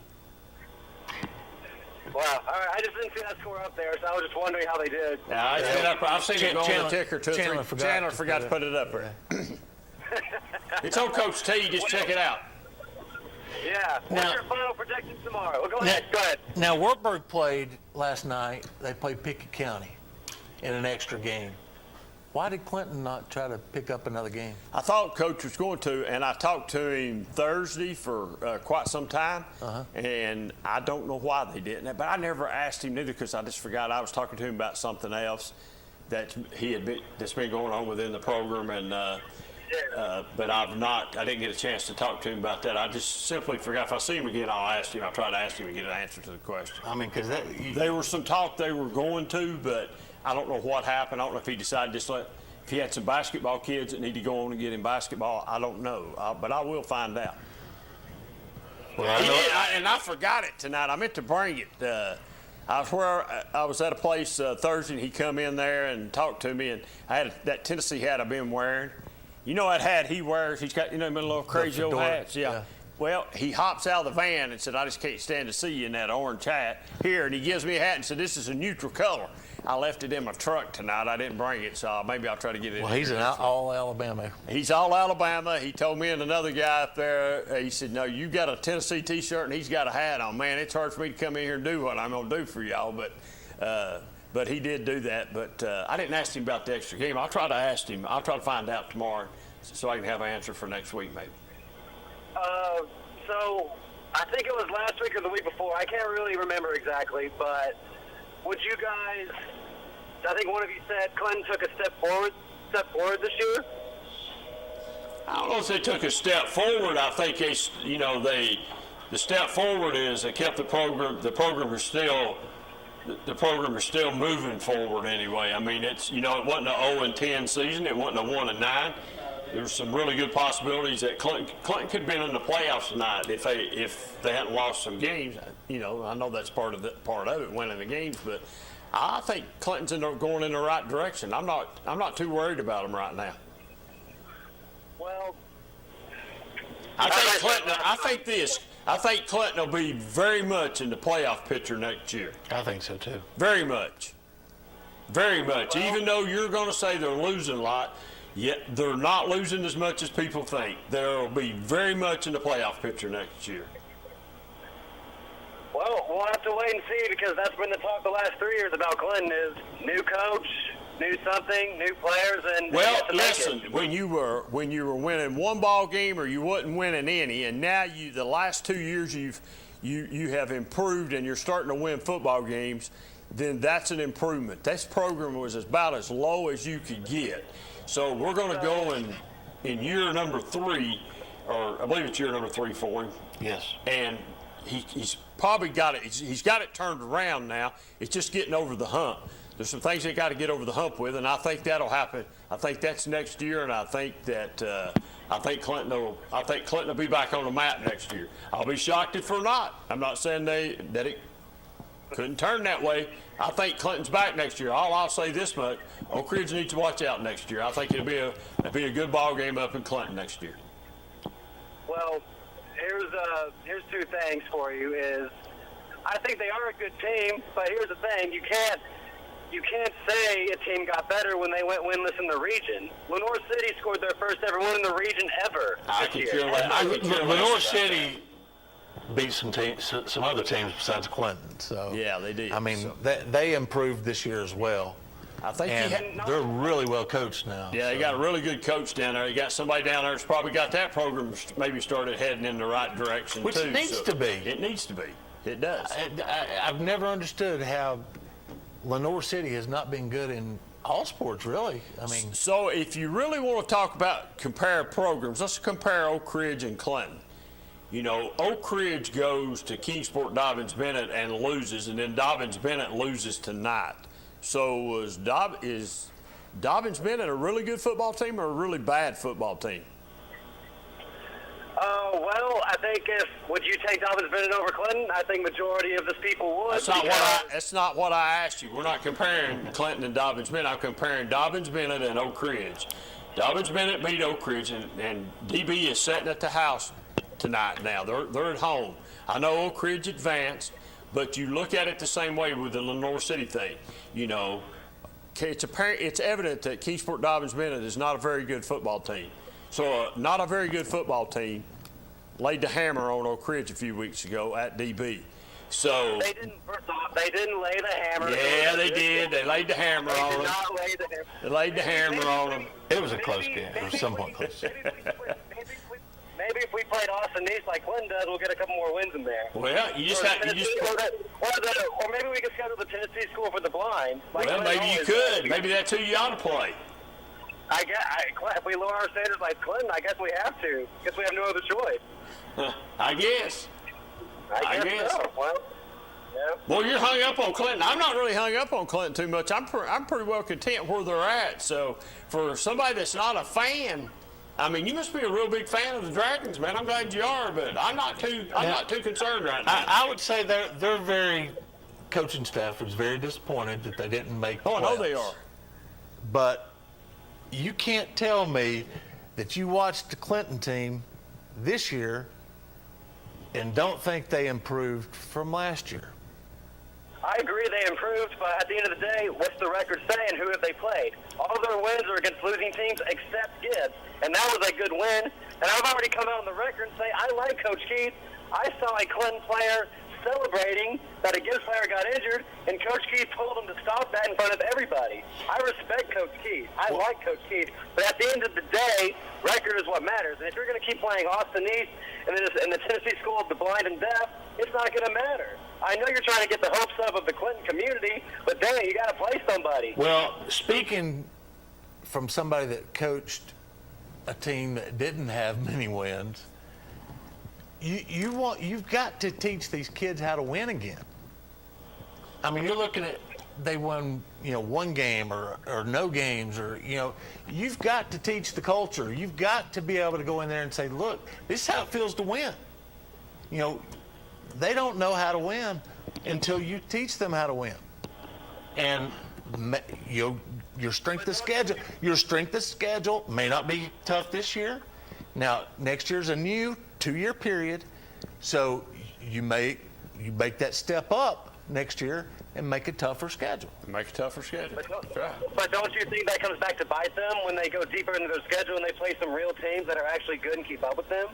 Wow. All right. I just didn't see that score up there, so I was just wondering how they did. Yeah, I've seen it go on the ticker two or three. Chandler forgot to put it up there. It's on Coach T. Just check it out. Yeah. What's your final prediction tomorrow? Well, go ahead. Now, Wartburg played last night. They played Pickett County in an extra game. Why did Clinton not try to pick up another game? I thought Coach was going to, and I talked to him Thursday for quite some time, and I don't know why they didn't. But I never asked him neither because I just forgot. I was talking to him about something else that's been going on within the program, and but I didn't get a chance to talk to him about that. I just simply forgot. If I see him again, I'll ask him. I'll try to ask him and get an answer to the question. I mean, because there was some talk they were going to, but I don't know what happened. I don't know if he decided if he had some basketball kids that need to go on and get him basketball. I don't know, but I will find out. Well, I forgot it tonight. I meant to bring it. I was at a place Thursday, and he come in there and talked to me, and I had that Tennessee hat I've been wearing. You know that hat he wears? He's got, them little crazy old hats. Yeah. Well, he hops out of the van and said, I just can't stand to see you in that orange hat here. And he gives me a hat and said, this is a neutral color. I left it in my truck tonight. I didn't bring it, so maybe I'll try to get it. Well, he's all Alabama. He's all Alabama. He told me and another guy up there, he said, no, you got a Tennessee T-shirt and he's got a hat on. Man, it's hard for me to come in here and do what I'm going to do for y'all, but he did do that. But I didn't ask him about the extra game. I'll try to ask him. I'll try to find out tomorrow so I can have an answer for next week maybe. So I think it was last week or the week before. I can't really remember exactly, but would you guys, I think one of you said Clinton took a step forward this year? I don't know if they took a step forward. I think the step forward is they kept the program. The program is still moving forward anyway. I mean, it wasn't an 0-10 season. It wasn't a 1-9. There's some really good possibilities that Clinton could have been in the playoffs tonight if they hadn't lost some games. I know that's part of it, winning the games, but I think Clinton's going in the right direction. I'm not too worried about them right now. Well, I think Clinton will be very much in the playoff picture next year. I think so too. Very much. Very much. Even though you're going to say they're losing a lot, yet they're not losing as much as people think. They'll be very much in the playoff picture next year. Well, we'll have to wait and see, because that's been the talk the last 3 years about Clinton is new coach, new something, new players, and well, listen, when you were winning one ball game or you wasn't winning any, and now the last 2 years you have improved and you're starting to win football games, then that's an improvement. This program was about as low as you could get. So we're going to go in year number 3, or I believe it's year number 3 for him. Yes. And he's probably got it. He's got it turned around now. It's just getting over the hump. There's some things they got to get over the hump with, and I think that'll happen. I think that's next year, and I think that I think Clinton will be back on the map next year. I'll be shocked if we're not. I'm not saying that it couldn't turn that way. I think Clinton's back next year. I'll say this much: Oak Ridge needs to watch out next year. I think it'll be a good ball game up in Clinton next year. Well, here's 2 things for you. Is I think they are a good team, but here's the thing: you can't say a team got better when they went winless in the region. Lenore City scored their first ever win in the region ever this year. Lenore City beat some other teams besides Clinton. So yeah, they did. I mean, they improved this year as well. I think they're really well coached now. Yeah, they got a really good coach down there. You got somebody down there that's probably got that program maybe started heading in the right direction, which too. It needs to be. It needs to be. It does. I've never understood how Lenore City has not been good in all sports, really. I mean, so if you really want to compare programs, let's compare Oak Ridge and Clinton. You know, Oak Ridge goes to Kingsport Dobbins Bennett and loses, and then Dobbins Bennett loses tonight. So is Dobbins Bennett a really good football team or a really bad football team? Well, I think would you take Dobbins Bennett over Clinton? I think majority of the people would. That's not what I asked you. We're not comparing Clinton and Dobbins Bennett. I'm comparing Dobbins Bennett and Oak Ridge. Dobbins Bennett beat Oak Ridge, and DB is sitting at the house tonight now. They're at home. I know Oak Ridge advanced, but you look at it the same way with the Lenore City thing. You know, it's evident that Kingsport Dobbins Bennett is not a very good football team. So not a very good football team laid the hammer on Oak Ridge a few weeks ago at DB. So they didn't lay the hammer. Yeah, they did. They laid the hammer on them. They laid the hammer on them. It was a close game. It was somewhat close. Maybe if we played Austin East like Clinton does, we'll get a couple more wins in there. Well, or maybe we could schedule the Tennessee School for the Blind. Well, maybe you could. Maybe that's who you ought to play. If we lower our standards like Clinton, I guess we have to. I guess we have no other choice. I guess. I guess. So. Well, yeah. Well, you're hung up on Clinton. I'm not really hung up on Clinton too much. I'm pretty well content where they're at. So for somebody that's not a fan, I mean, you must be a real big fan of the Dragons, man. I'm glad you are, but I'm not too concerned right now. I would say they're very coaching staff was very disappointed that they didn't make the playoffs. I know they are. But you can't tell me that you watched the Clinton team this year and don't think they improved from last year. I agree they improved, but at the end of the day, what's the record saying? Who have they played? All their wins are against losing teams except Gibbs, and that was a good win. And I've already come out on the record and say I like Coach Keith. I saw a Clinton player celebrating that a Gibbs player got injured, and Coach Keith told him to stop that in front of everybody. I respect Coach Keith. I like Coach Keith. But at the end of the day, record is what matters. And if you're going to keep playing Austin East and the Tennessee School of the Blind and Deaf, it's not going to matter. I know you're trying to get the hopes up of the Clinton community, but dang, you got to play somebody. Well, speaking from somebody that coached a team that didn't have many wins, you've got to teach these kids how to win again. I mean, you're looking at they won, one game or no games, or you've got to teach the culture. You've got to be able to go in there and say, look, this is how it feels to win. They don't know how to win until you teach them how to win. And your strength of schedule may not be tough this year. Now, next year's a new 2-year period, so you make that step up next year and make a tougher schedule. Make a tougher schedule. But don't you think that comes back to bite them when they go deeper into their schedule and they play some real teams that are actually good and keep up with them?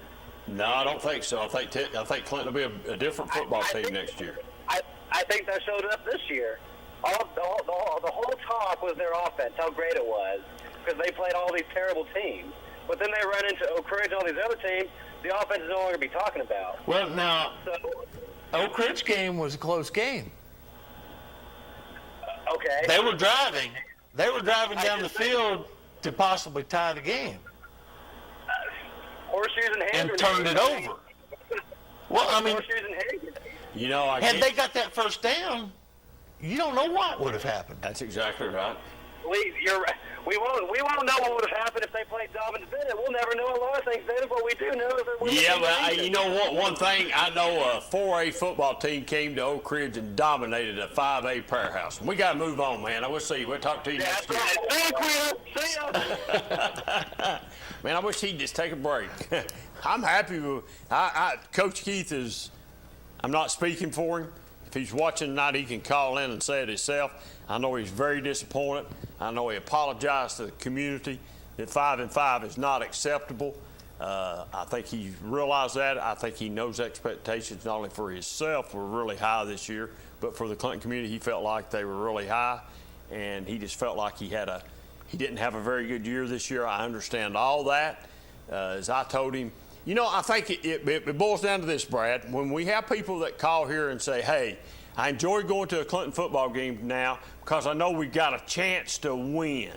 No, I don't think so. I think Clinton will be a different football team next year. I think that showed up this year. The whole talk was their offense, how great it was, because they played all these terrible teams. But then they run into Oak Ridge and all these other teams, the offense is no longer to be talking about. Well, now, Oak Ridge game was a close game. Okay. They were driving down the field to possibly tie the game. Horseshoes and hand and turned it over. Well, I mean, horseshoes and hand grenades. You know, had they got that first down, you don't know what would have happened. That's exactly right. You're right. We won't know what would have happened if they played Dobbins Bennett. We'll never know a lot of things, David. What we do know is that you know what? One thing I know, a 4A football team came to Oak Ridge and dominated a 5A powerhouse. We got to move on, man. I will see you. We'll talk to you next year. See ya. Man, I wish he'd just take a break. I'm happy with Coach Keith is. I'm not speaking for him. If he's watching tonight, he can call in and say it himself. I know he's very disappointed. I know he apologized to the community that 5-5 is not acceptable. I think he realized that. I think he knows expectations not only for himself were really high this year, but for the Clinton community, he felt like they were really high, and he just felt like he didn't have a very good year this year. I understand all that. As I told him, you know, I think it boils down to this, Brad. When we have people that call here and say, hey, I enjoy going to a Clinton football game now because I know we got a chance to win.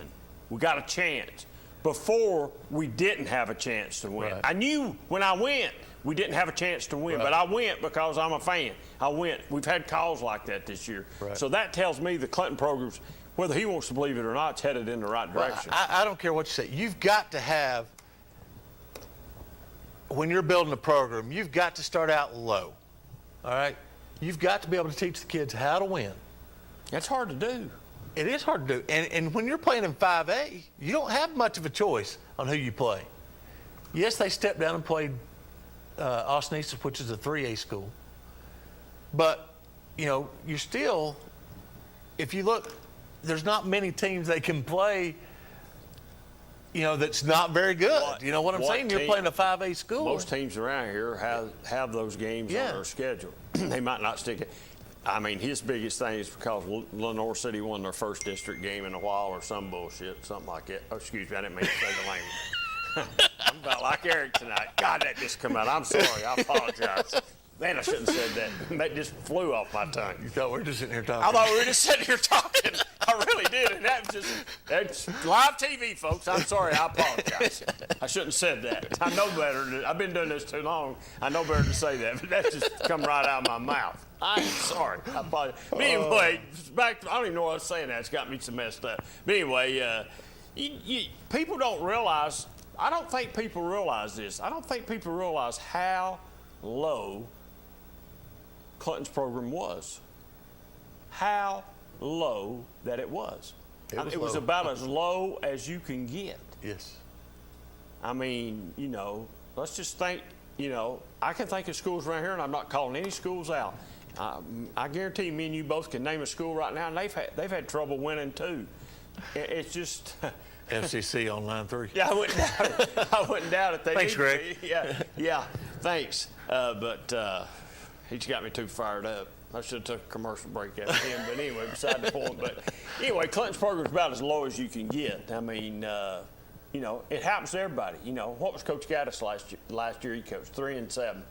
We got a chance. Before, we didn't have a chance to win. Right. I knew when I went, we didn't have a chance to win, but I went because I'm a fan. I went. We've had calls like that this year. Right. So that tells me the Clinton program's, whether he wants to believe it or not, it's headed in the right direction. I don't care what you say. You've got to have, when you're building a program, you've got to start out low, all right? You've got to be able to teach the kids how to win. That's hard to do. It is hard to do. And when you're playing in 5A, you don't have much of a choice on who you play. Yes, they stepped down and played Osnesis, which is a 3A school. But, you know, you're still, if you look, there's not many teams they can play, you know, that's not very good. You know what I'm saying? You're playing a 5A school. Most teams around here have those games on their schedule. They might not stick it. I mean, his biggest thing is because Lenore City won their first district game in a while or some bullshit, something like that. Oh, excuse me, I didn't mean to say the language. I'm about like Eric tonight. God, that just come out. I'm sorry. I apologize. Man, I shouldn't have said that. That just flew off my tongue. You thought we were just sitting here talking. I thought we were just sitting here talking. I really did. And that's live TV, folks. I'm sorry. I apologize. I shouldn't have said that. I know better. I've been doing this too long. I know better to say that. But that just come right out of my mouth. I'm sorry. I apologize. But anyway, I don't even know what I was saying. That's got me so messed up. But anyway, people don't realize, I don't think people realize this. I don't think people realize how low Clinton's program was. How low that it was. It was about as low as you can get. Yes. I mean, you know, let's just think, you know, I can think of schools around here, and I'm not calling any schools out. I guarantee me and you both can name a school right now, and they've had trouble winning too. It's just FCC on line 3. Yeah, I wouldn't doubt it. I wouldn't doubt it. Thanks, Greg. Yeah. Thanks. But he's got me too fired up. I should have took a commercial break after him. But anyway, beside the point. But anyway, Clinton's program is about as low as you can get. I mean, you know, it happens to everybody. You know, what was Coach Gaddis last year? He coached 3-7.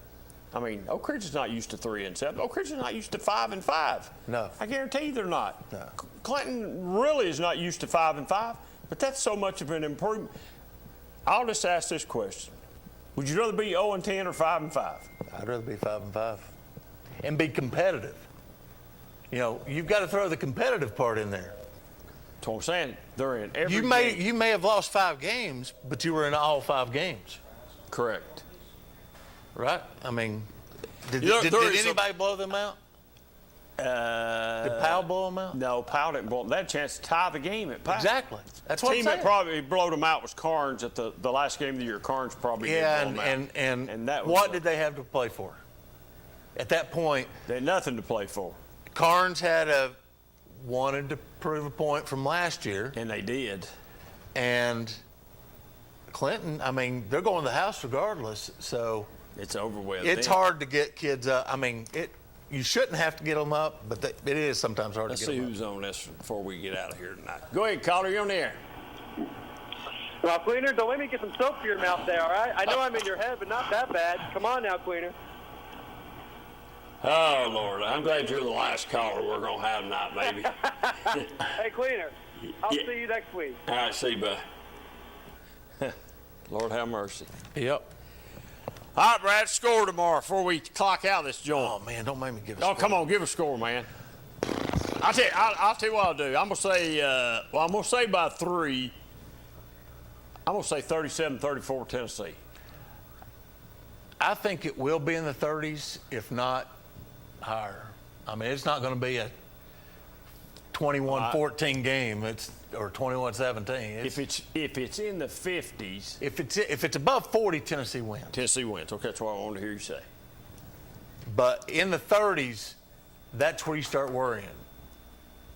I mean, Oak Ridge is not used to 3-7. Oak Ridge is not used to 5-5. No. I guarantee they're not. No. Clinton really is not used to 5-5, but that's so much of an improvement. I'll just ask this question. Would you rather be 0-10 or 5-5? I'd rather be 5-5 and be competitive. You know, you've got to throw the competitive part in there. That's what I'm saying. They're in every game. You may have lost 5 games, but you were in all 5 games. Correct. Right? I mean, did anybody blow them out? Did Powell blow them out? No, Powell didn't blow them. They had a chance to tie the game at Powell. Exactly. That's what the I'm team saying. that probably blowed them out was Carnes at the last game of the year. Carnes probably did blow them out. And that was what did they have to play for? At that point, they had nothing to play for. Carnes wanted to prove a point from last year. And they did. And Clinton, I mean, they're going to the house regardless, so it's over with. It's hard to get kids up. I mean, you shouldn't have to get them up, but it is sometimes hard Let's to get them up. Let's see who's on this before we get out of here tonight. Go ahead, caller. You're on the air. Well, Queener, don't let me get some soap for your mouth there, all right? I know I'm in your head, but not that bad. Come on now, Queener. Oh, Lord. I'm glad you're the last caller we're going to have tonight, baby. Hey, Queener, I'll see you next week. All right, see you, bud. Lord have mercy. Yep. All right, Brad, score tomorrow before we clock out this joint. Oh, man, don't make me give a score. score. Come on, give a score, man. I'll tell you what I'll do. I'm going to say, I'm going to say by 3. I'm going to say 37-34 Tennessee. I think it will be in the 30s, if not higher. I mean, it's not going to be a 21-14 game. Or 21-17. If it's in the 50s. If it's above 40, Tennessee wins. Tennessee wins. Okay, that's what I wanted to hear you say. But in the 30s, that's where you start worrying.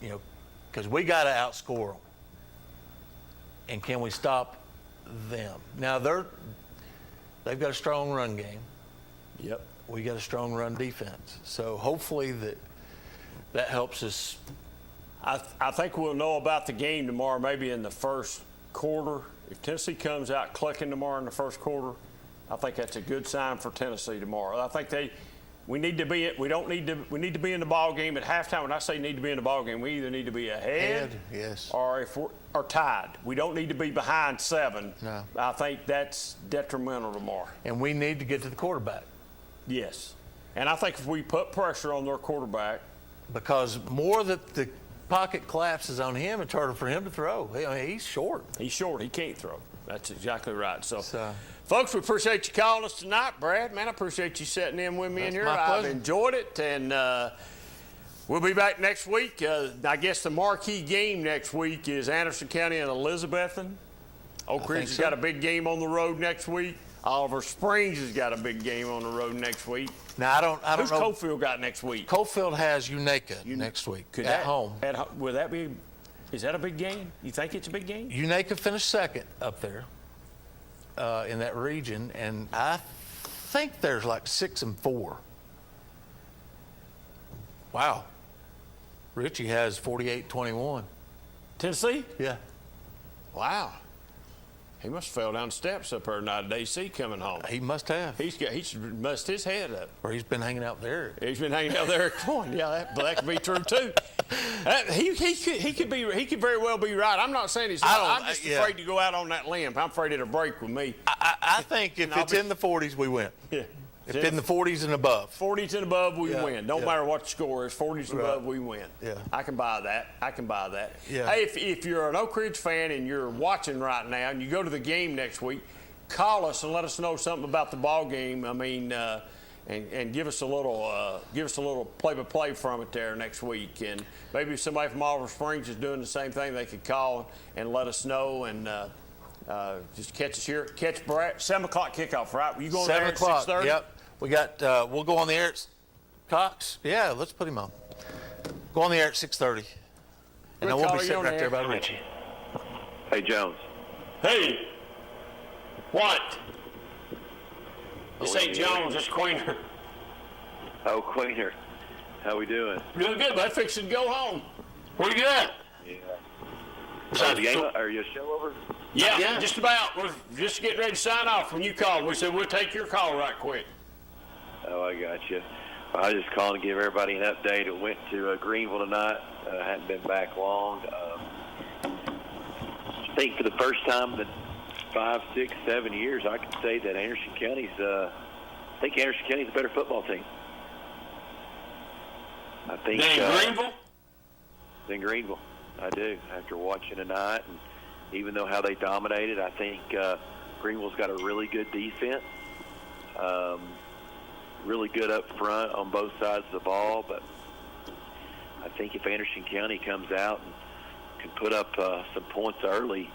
You know, because we got to outscore them. And can we stop them? Now they've got a strong run game. Yep. We got a strong run defense. So hopefully that helps us. I think we'll know about the game tomorrow, maybe in the first quarter. If Tennessee comes out clicking tomorrow in the first quarter, I think that's a good sign for Tennessee tomorrow. I think we need to be in the ball game at halftime. When I say need to be in the ball game, we either need to be ahead, yes, or or tied. We don't need to be behind 7. No. I think that's detrimental tomorrow. And we need to get to the quarterback. Yes. And I think if we put pressure on their quarterback, because more that the pocket collapses on him, it's harder for him to throw. I mean, he's short. He's short. He can't throw. That's exactly right. So folks, we appreciate you calling us tonight, Brad. Man, I appreciate you sitting in with me in here. I've enjoyed it, and we'll be back next week. I guess the marquee game next week is Anderson County and Elizabethton. Oak Ridge has got a big game on the road next week. Oliver Springs has got a big game on the road next week. Now, I don't know. Who's Coalfield got next week? Coalfield has Unaka next week at home. Will that be? Is that a big game? You think it's a big game? Unaka finished second up there in that region, and I think there's like 6 and 4. Wow. Richie has 48-21. Tennessee? Yeah. Wow. He must have fell down the steps up there tonight at AC coming home. He must have. He should must his head up. Or he's been hanging out there. He's been hanging out there at Coin. Yeah, that could be true too. He could very well be right. I'm not saying he's not. I'm just afraid to go out on that limb. I'm afraid it'll break with me. I think if it's in the 40s, we win. Yeah. If it's in the 40s and above. 40s and above, we win. Don't matter what the score is. 40s and above, we win. Yeah. I can buy that. Yeah. Hey, if you're an Oak Ridge fan and you're watching right now and you go to the game next week, call us and let us know something about the ball game. I mean, and give us a little play-by-play from it there next week. And maybe if somebody from Oliver Springs is doing the same thing, they could call and let us know and just catch us here. Catch Brad. 7 o'clock kickoff, right? You going there at 6:30? Yep. We got. We'll go on the air at Cox. Yeah, let's put him on. Go on the air at 6:30, and then we'll be sitting right there by Richie. Hey, Jones. Hey. What? This ain't Jones. It's Queener. Oh, Queener. How we doing? Doing good, bud. Fixing to go home. Where you at? Yeah. Are you a show over? Yeah, just about. We're just getting ready to sign off when you called. We said we'll take your call right quick. Oh, I got you. I was just calling to give everybody an update. I went to Greenville tonight. Hadn't been back long. I think for the first time in 5, 6, 7 years, I can say that Anderson County's a better football team. I think. Greenville? Than Greenville. I do. After watching tonight, and even though how they dominated, I think Greenville's got a really good defense. Really good up front on both sides of the ball, but I think if Anderson County comes out and can put up some points early,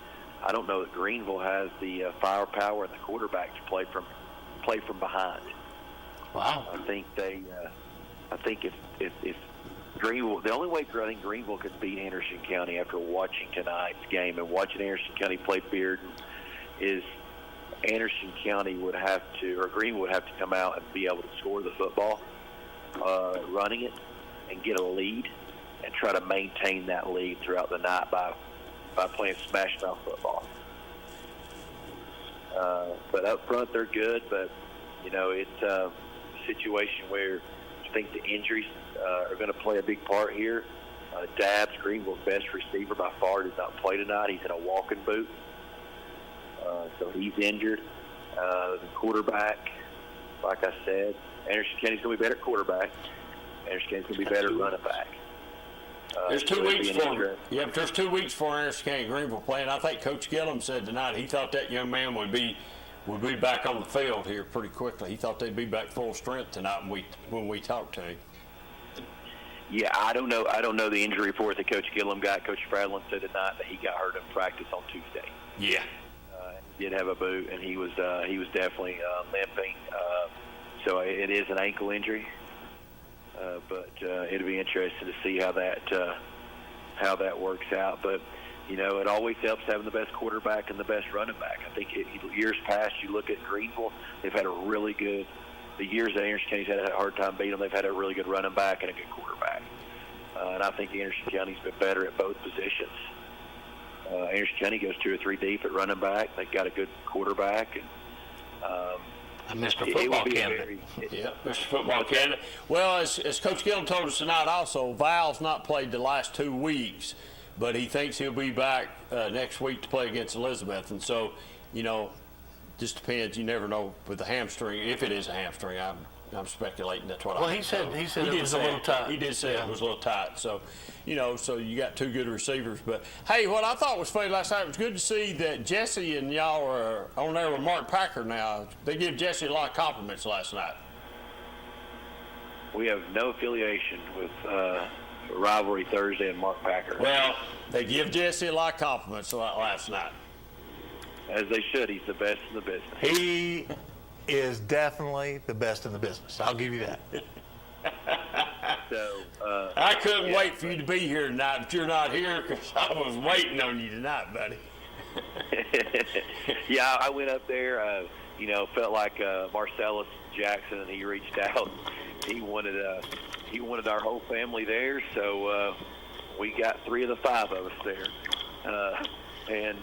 I don't know that Greenville has the firepower and the quarterback to play from behind. Wow. I think if Greenville, the only way I think Greenville could beat Anderson County after watching tonight's game and watching Anderson County play Bearden is Anderson County would have to, or Greenville would have to come out and be able to score the football, running it, and get a lead, and try to maintain that lead throughout the night by playing smash mouth football. But up front, they're good, but, you know, it's a situation where I think the injuries are going to play a big part here. Dabbs, Greenville's best receiver by far, did not play tonight. He's in a walking boot, so he's injured. The quarterback, like I said, Anderson County's going to be better at quarterback. Anderson County's going to be better at running back. There's 2 weeks for but there's 2 weeks for Anderson County Greenville playing. I think Coach Gillum said tonight he thought that young man would be back on the field here pretty quickly. He thought they'd be back full strength tonight when we talked to him. Yeah, I don't know the injury report that Coach Gillum got. Coach Fradlin said tonight that he got hurt in practice on Tuesday. Yeah. He did have a boot, and he was definitely limping. So it is an ankle injury. But it'll be interesting to see how that works out. But you know, it always helps having the best quarterback and the best running back. I think years past, you look at Greenville, they've had a really good. The years that Anderson County's had a hard time beating them, they've had a really good running back and a good quarterback. And I think Anderson County's been better at both positions. Anderson County goes 2 or 3 deep at running back. They've got a good quarterback, and Mr. Football candidate. Yeah, Mr. Football candidate. Well, as Coach Gillum told us tonight also, Val's not played the last 2 weeks, but he thinks he'll be back next week to play against Elizabeth. And so, you know, just depends. You never know with the hamstring. If it is a hamstring, I'm speculating that's what. Well, he said it was a little tight. He did say it was a little tight. So, you know, so you got 2 good receivers. But hey, what I thought was funny last night, it was good to see that Jesse and y'all are on there with Mark Packer now. They give Jesse a lot of compliments last night. We have no affiliation with Rivalry Thursday and Mark Packer. Well, they give Jesse a lot of compliments last night. As they should. He's the best in the business. He is definitely the best in the business. I'll give you that. So I couldn't wait for you to be here tonight, but you're not here because I was waiting on you tonight, buddy. Yeah, I went up there. You know, felt like Marcellus Jackson, and he reached out. He wanted our whole family there, so we got 3 of the 5 of us there, and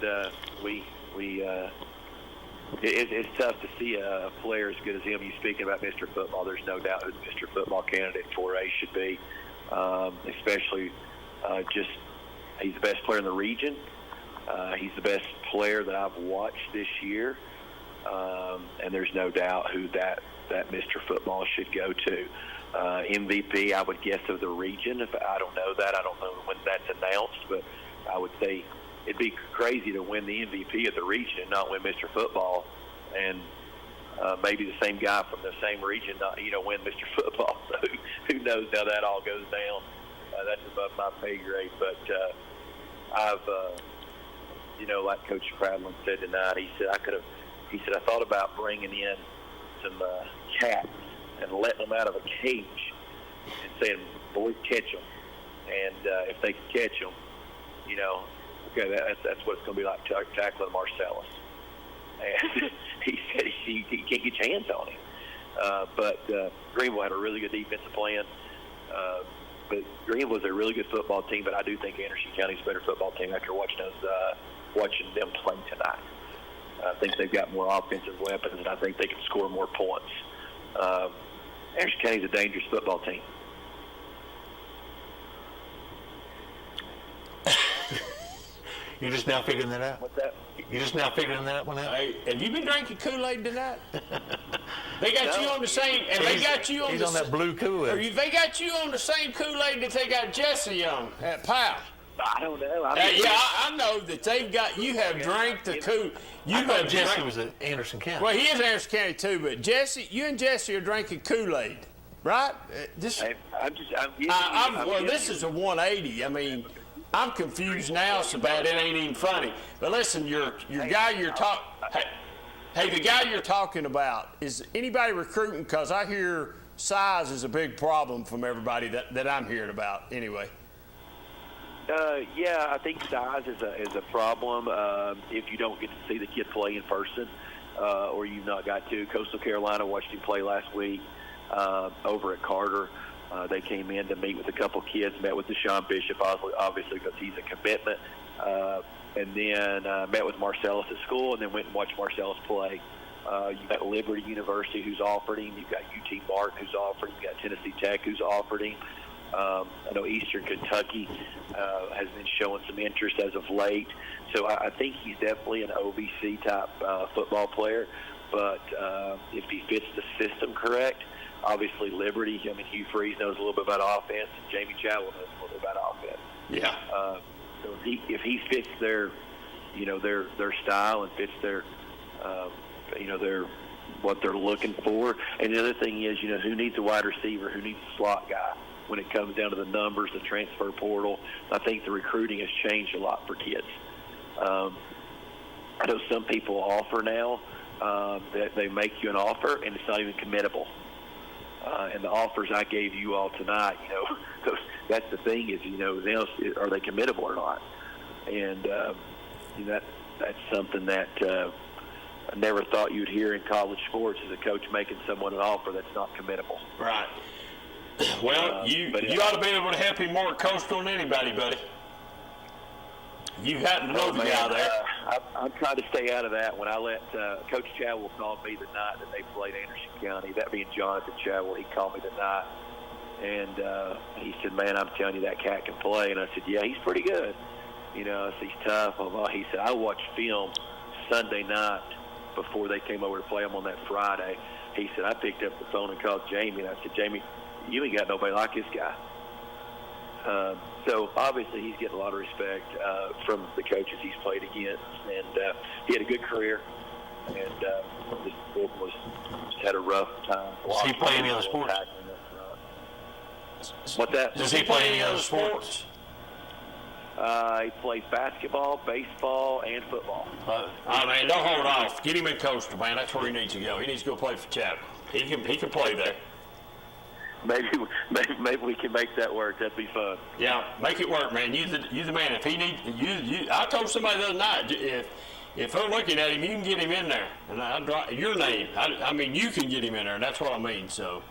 it's tough to see a player as good as him. You speaking about Mr. Football, there's no doubt who the Mr. Football candidate 4A should be, especially just he's the best player in the region. He's the best player that I've watched this year, and there's no doubt who that Mr. Football should go to. MVP, I would guess, of the region. If I don't know that, I don't know when that's announced, but I would say it'd be crazy to win the MVP of the region and not win Mr. Football, and maybe the same guy from the same region not, win Mr. Football. So who knows how that all goes down? That's above my pay grade. But I've, like Coach Fradlin said tonight, he said I thought about bringing in some cats and letting them out of a cage and saying, boys, catch them. And if they can catch them, okay, that's what it's going to be like tackling Marcellus. And he said he can't get your hands on him. But Greenville had a really good defensive plan. But Greenville is a really good football team, but I do think Anderson County's a better football team after watching them play tonight. I think they've got more offensive weapons, and I think they can score more points. Anderson County's a dangerous football team. You're just now figuring that out? What's that? You're just now figuring that one out? Hey, have you been drinking Kool-Aid tonight? They got you on the same, and they got you on he's on that blue Kool-Aid. They got you on the same Kool-Aid that they got Jesse on at Powell. I don't know. I know that they've got. You have drank the Kool. I thought Jesse was at Anderson County. Well, he is Anderson County too, but you and Jesse are drinking Kool-Aid. right? This is a 180. I mean, I'm confused now so bad it ain't even funny. But listen, your guy you're talking. Hey, the guy you're talking about, is anybody recruiting? Because I hear size is a big problem from everybody that I'm hearing about. Anyway. Yeah, I think size is a problem if you don't get to see the kid play in person, or you've not got to. Coastal Carolina watched him play last week over at Carter. They came in to meet with a couple kids, met with Deshaun Bishop, obviously because he's a commitment, and then met with Marcellus at school, and then went and watched Marcellus play. You've got Liberty University who's offered him. You've got UT Martin who's offered him. You've got Tennessee Tech who's offered him. I know Eastern Kentucky has been showing some interest as of late. So I think he's definitely an OVC-type football player. But if he fits the system correct, obviously Liberty, I mean, Hugh Freeze knows a little bit about offense, and Jamie Chadwell knows a little bit about offense. Yeah. So if he fits their style and fits their, their what they're looking for. And the other thing is, who needs a wide receiver? Who needs a slot guy? When it comes down to the numbers, the transfer portal, I think the recruiting has changed a lot for kids. I know some people offer now that they make you an offer, and it's not even committable. And the offers I gave you all tonight, that's the thing is, now are they committable or not? And that's something that I never thought you'd hear in college sports, is a coach making someone an offer that's not committable. Right. Well, you ought to be able to help him more at Coastal than anybody, buddy. You happen to know the guy there. I'm trying to stay out of that. When I let Coach Chadwell call me the night that they played Anderson County, that being Jonathan Chadwell, he called me the night, and he said, "Man, I'm telling you, that cat can play." And I said, "Yeah, he's pretty good. I said, he's tough." He said, "I watched film Sunday night before they came over to play him on that Friday." He said, "I picked up the phone and called Jamie," and I said, "Jamie, you ain't got nobody like this guy." So obviously he's getting a lot of respect from the coaches he's played against, and he had a good career, and just had a rough time. Does he play any other sports? What's that? Does he play any other sports? He plays basketball, baseball, and football. Man, don't hold off. Get him in Coastal, man. That's where he needs to go. He needs to go play for Chapel. He can play there. Maybe we can make that work. That'd be fun. Yeah, make it work, man. You the man. If he needs you, I told somebody the other night, if they're looking at him, you can get him in there, and I'll drop your name. I mean, you can get him in there, and that's what I mean. So,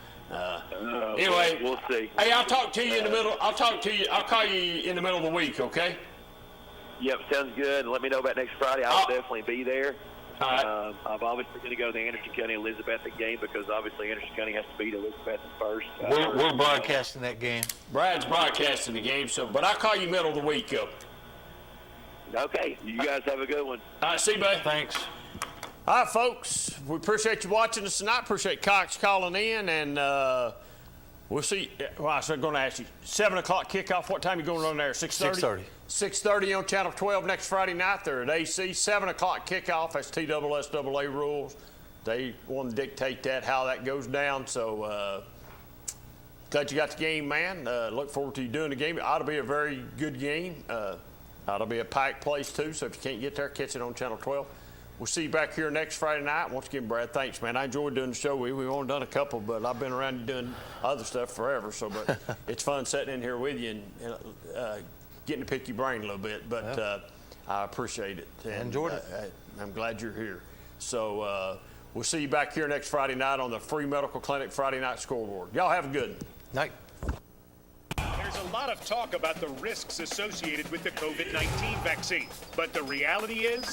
anyway, we'll see. Hey, I'll talk to you in the middle. I'll call you in the middle of the week. Okay? Yep, sounds good. Let me know about next Friday. I'll definitely be there. All right. I'm obviously going to go to the Anderson County Elizabethton game because obviously Anderson County has to beat Elizabethton first. We're broadcasting that game. Brad's broadcasting the game, but I'll call you middle of the week up. Okay. You guys have a good one. All right, see you, bud. Thanks. All right, folks. We appreciate you watching us tonight. Appreciate Cox calling in, and we'll see. Well, I was going to ask you, 7 o'clock kickoff. What time are you going on there? 6:30? 6:30. 6:30 on Channel 12 next Friday night. They're at AC. 7 o'clock kickoff. That's TSSAA rules. They want to dictate that, how that goes down. So glad you got the game, man. Look forward to you doing the game. It ought to be a very good game. Ought to be a packed place, too. So if you can't get there, catch it on Channel 12. We'll see you back here next Friday night. Once again, Brad, thanks, man. I enjoyed doing the show. We've only done a couple, but I've been around doing other stuff forever. So, but it's fun sitting in here with you and getting to pick your brain a little bit. But I appreciate it. And, enjoyed it. I'm glad you're here. So we'll see you back here next Friday night on the Free Medical Clinic Friday Night Scoreboard. Y'all have a good night. There's a lot of talk about the risks associated with the COVID-19 vaccine, but the reality is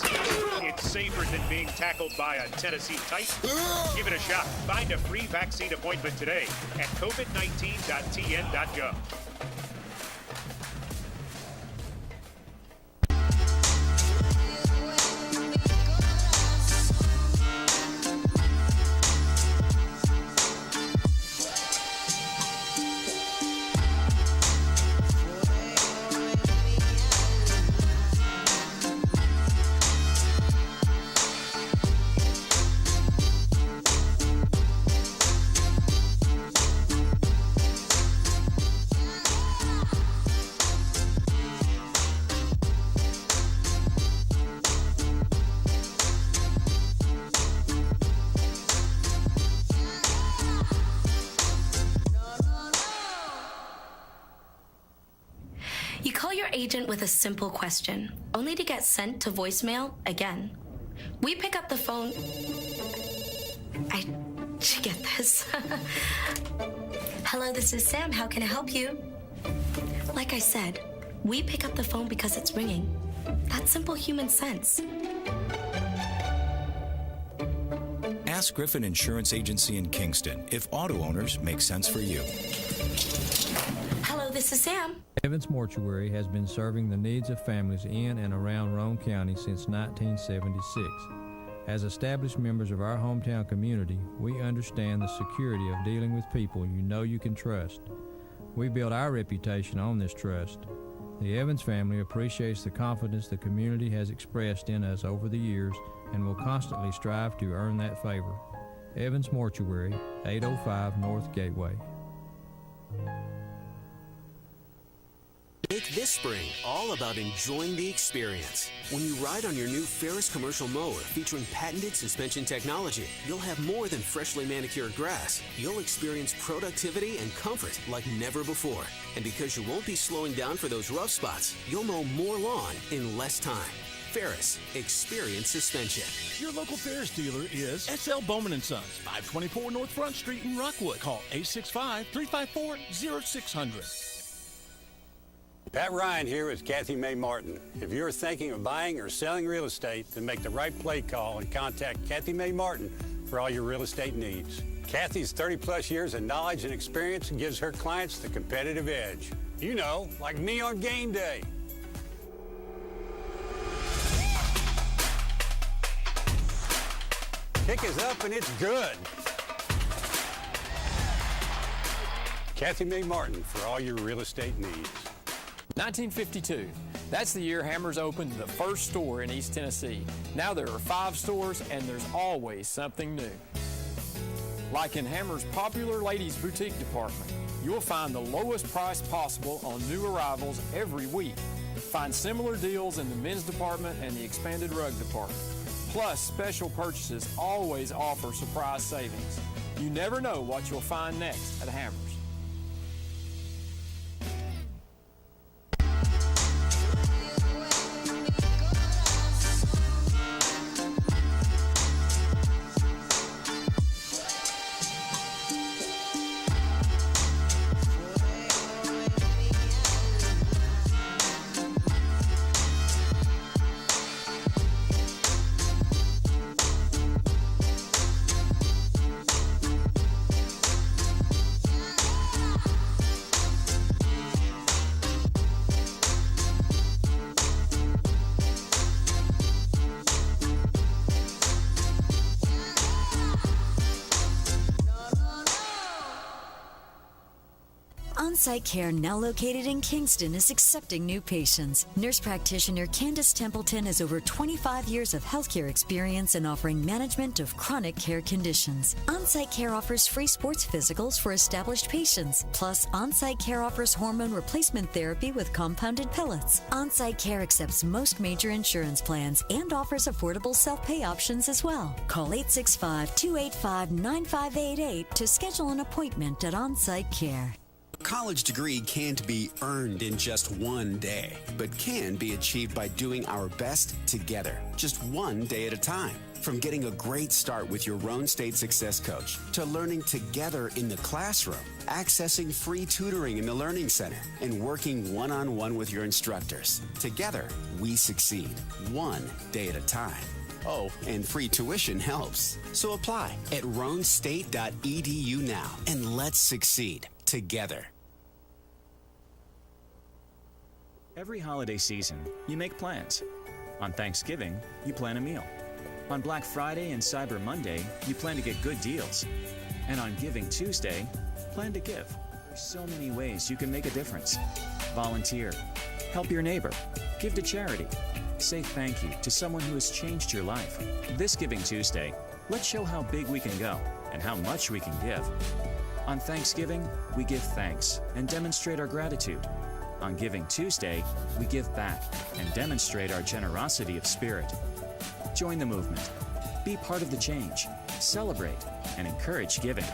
it's safer than being tackled by a Tennessee Titan. Give it a shot. Find a free vaccine appointment today at covid19.tn.gov. agent with a simple question, only to get sent to voicemail again. We pick up the phone. Did you get this? Hello, this is Sam. How can I help you? Like I said, we pick up the phone because it's ringing. That's simple human sense. Ask Griffin Insurance Agency in Kingston if auto owners make sense for you. Hello, this is Sam. Evans Mortuary has been serving the needs of families in and around Roane County since 1976. As established members of our hometown community, we understand the security of dealing with people you know you can trust. We build our reputation on this trust. The Evans family appreciates the confidence the community has expressed in us over the years and will constantly strive to earn that favor. Evans Mortuary, 805 North Gateway. Make this spring all about enjoying the experience. When you ride on your new Ferris commercial mower featuring patented suspension technology, you'll have more than freshly manicured grass. You'll experience productivity and comfort like never before. And because you won't be slowing down for those rough spots, you'll mow more lawn in less time. Ferris, experience suspension. Your local Ferris dealer is S.L. Bowman & Sons, 524 North Front Street in Rockwood. Call 865-354-0600. Pat Ryan here with Kathy May Martin. If you're thinking of buying or selling real estate, then make the right play call and contact Kathy May Martin for all your real estate needs. Kathy's 30-plus years of knowledge and experience gives her clients the competitive edge. You know, like me on game day. Kick is up and it's good. Kathy May Martin for all your real estate needs. 1952. That's the year Hammers opened the first store in East Tennessee. Now there are 5 stores and there's always something new. Like in Hammers' popular ladies' boutique department, you'll find the lowest price possible on new arrivals every week. Find similar deals in the men's department and the expanded rug department. Plus, special purchases always offer surprise savings. You never know what you'll find next at Hammers. On-site care, now located in Kingston, is accepting new patients. Nurse practitioner Candace Templeton has over 25 years of healthcare experience in offering management of chronic care conditions. On-site care offers free sports physicals for established patients. Plus, on-site care offers hormone replacement therapy with compounded pellets. On-site care accepts most major insurance plans and offers affordable self-pay options as well. Call 865-285-9588 to schedule an appointment at On-Site Care. A college degree can't be earned in just one day, but can be achieved by doing our best together, just one day at a time. From getting a great start with your Roane State Success Coach, to learning together in the classroom, accessing free tutoring in the Learning Center, and working one-on-one with your instructors. Together, we succeed, one day at a time. Oh, and free tuition helps. So apply at roanstate.edu now, and let's succeed together. Every holiday season, you make plans. On Thanksgiving, you plan a meal. On Black Friday and Cyber Monday, you plan to get good deals. And on Giving Tuesday, plan to give. There's so many ways you can make a difference. Volunteer. Help your neighbor. Give to charity. Say thank you to someone who has changed your life. This Giving Tuesday, let's show how big we can go and how much we can give. On Thanksgiving, we give thanks and demonstrate our gratitude. On Giving Tuesday, we give back and demonstrate our generosity of spirit. Join the movement. Be part of the change. Celebrate and encourage giving.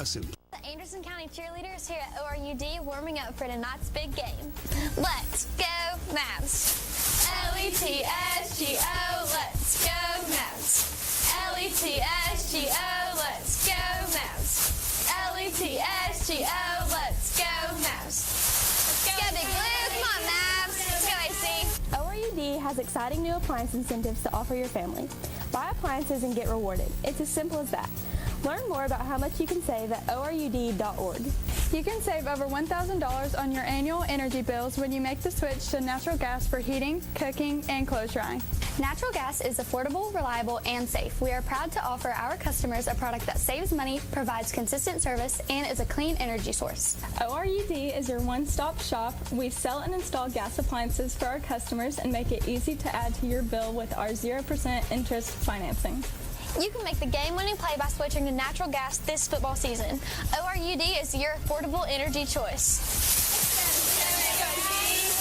Assume. The Anderson County cheerleaders here at ORUD warming up for tonight's big game. Let's go Mavs! L-E-T-S-G-O, let's go Mavs! L-E-T-S-G-O, let's go Mavs! L-E-T-S-G-O, let's go Mavs! Let's go Big Blue, come on Mavs! Let's go AC! ORUD has exciting new appliance incentives to offer your family. Buy appliances and get rewarded. It's as simple as that. Learn more about how much you can save at ORUD.org. You can save over $1,000 on your annual energy bills when you make the switch to natural gas for heating, cooking, and clothes drying. Natural gas is affordable, reliable, and safe. We are proud to offer our customers a product that saves money, provides consistent service, and is a clean energy source. ORUD is your one-stop shop. We sell and install gas appliances for our customers and make it easy to add to your bill with our 0% interest financing. You can make the game-winning play by switching to natural gas this football season. ORUD is your affordable energy choice.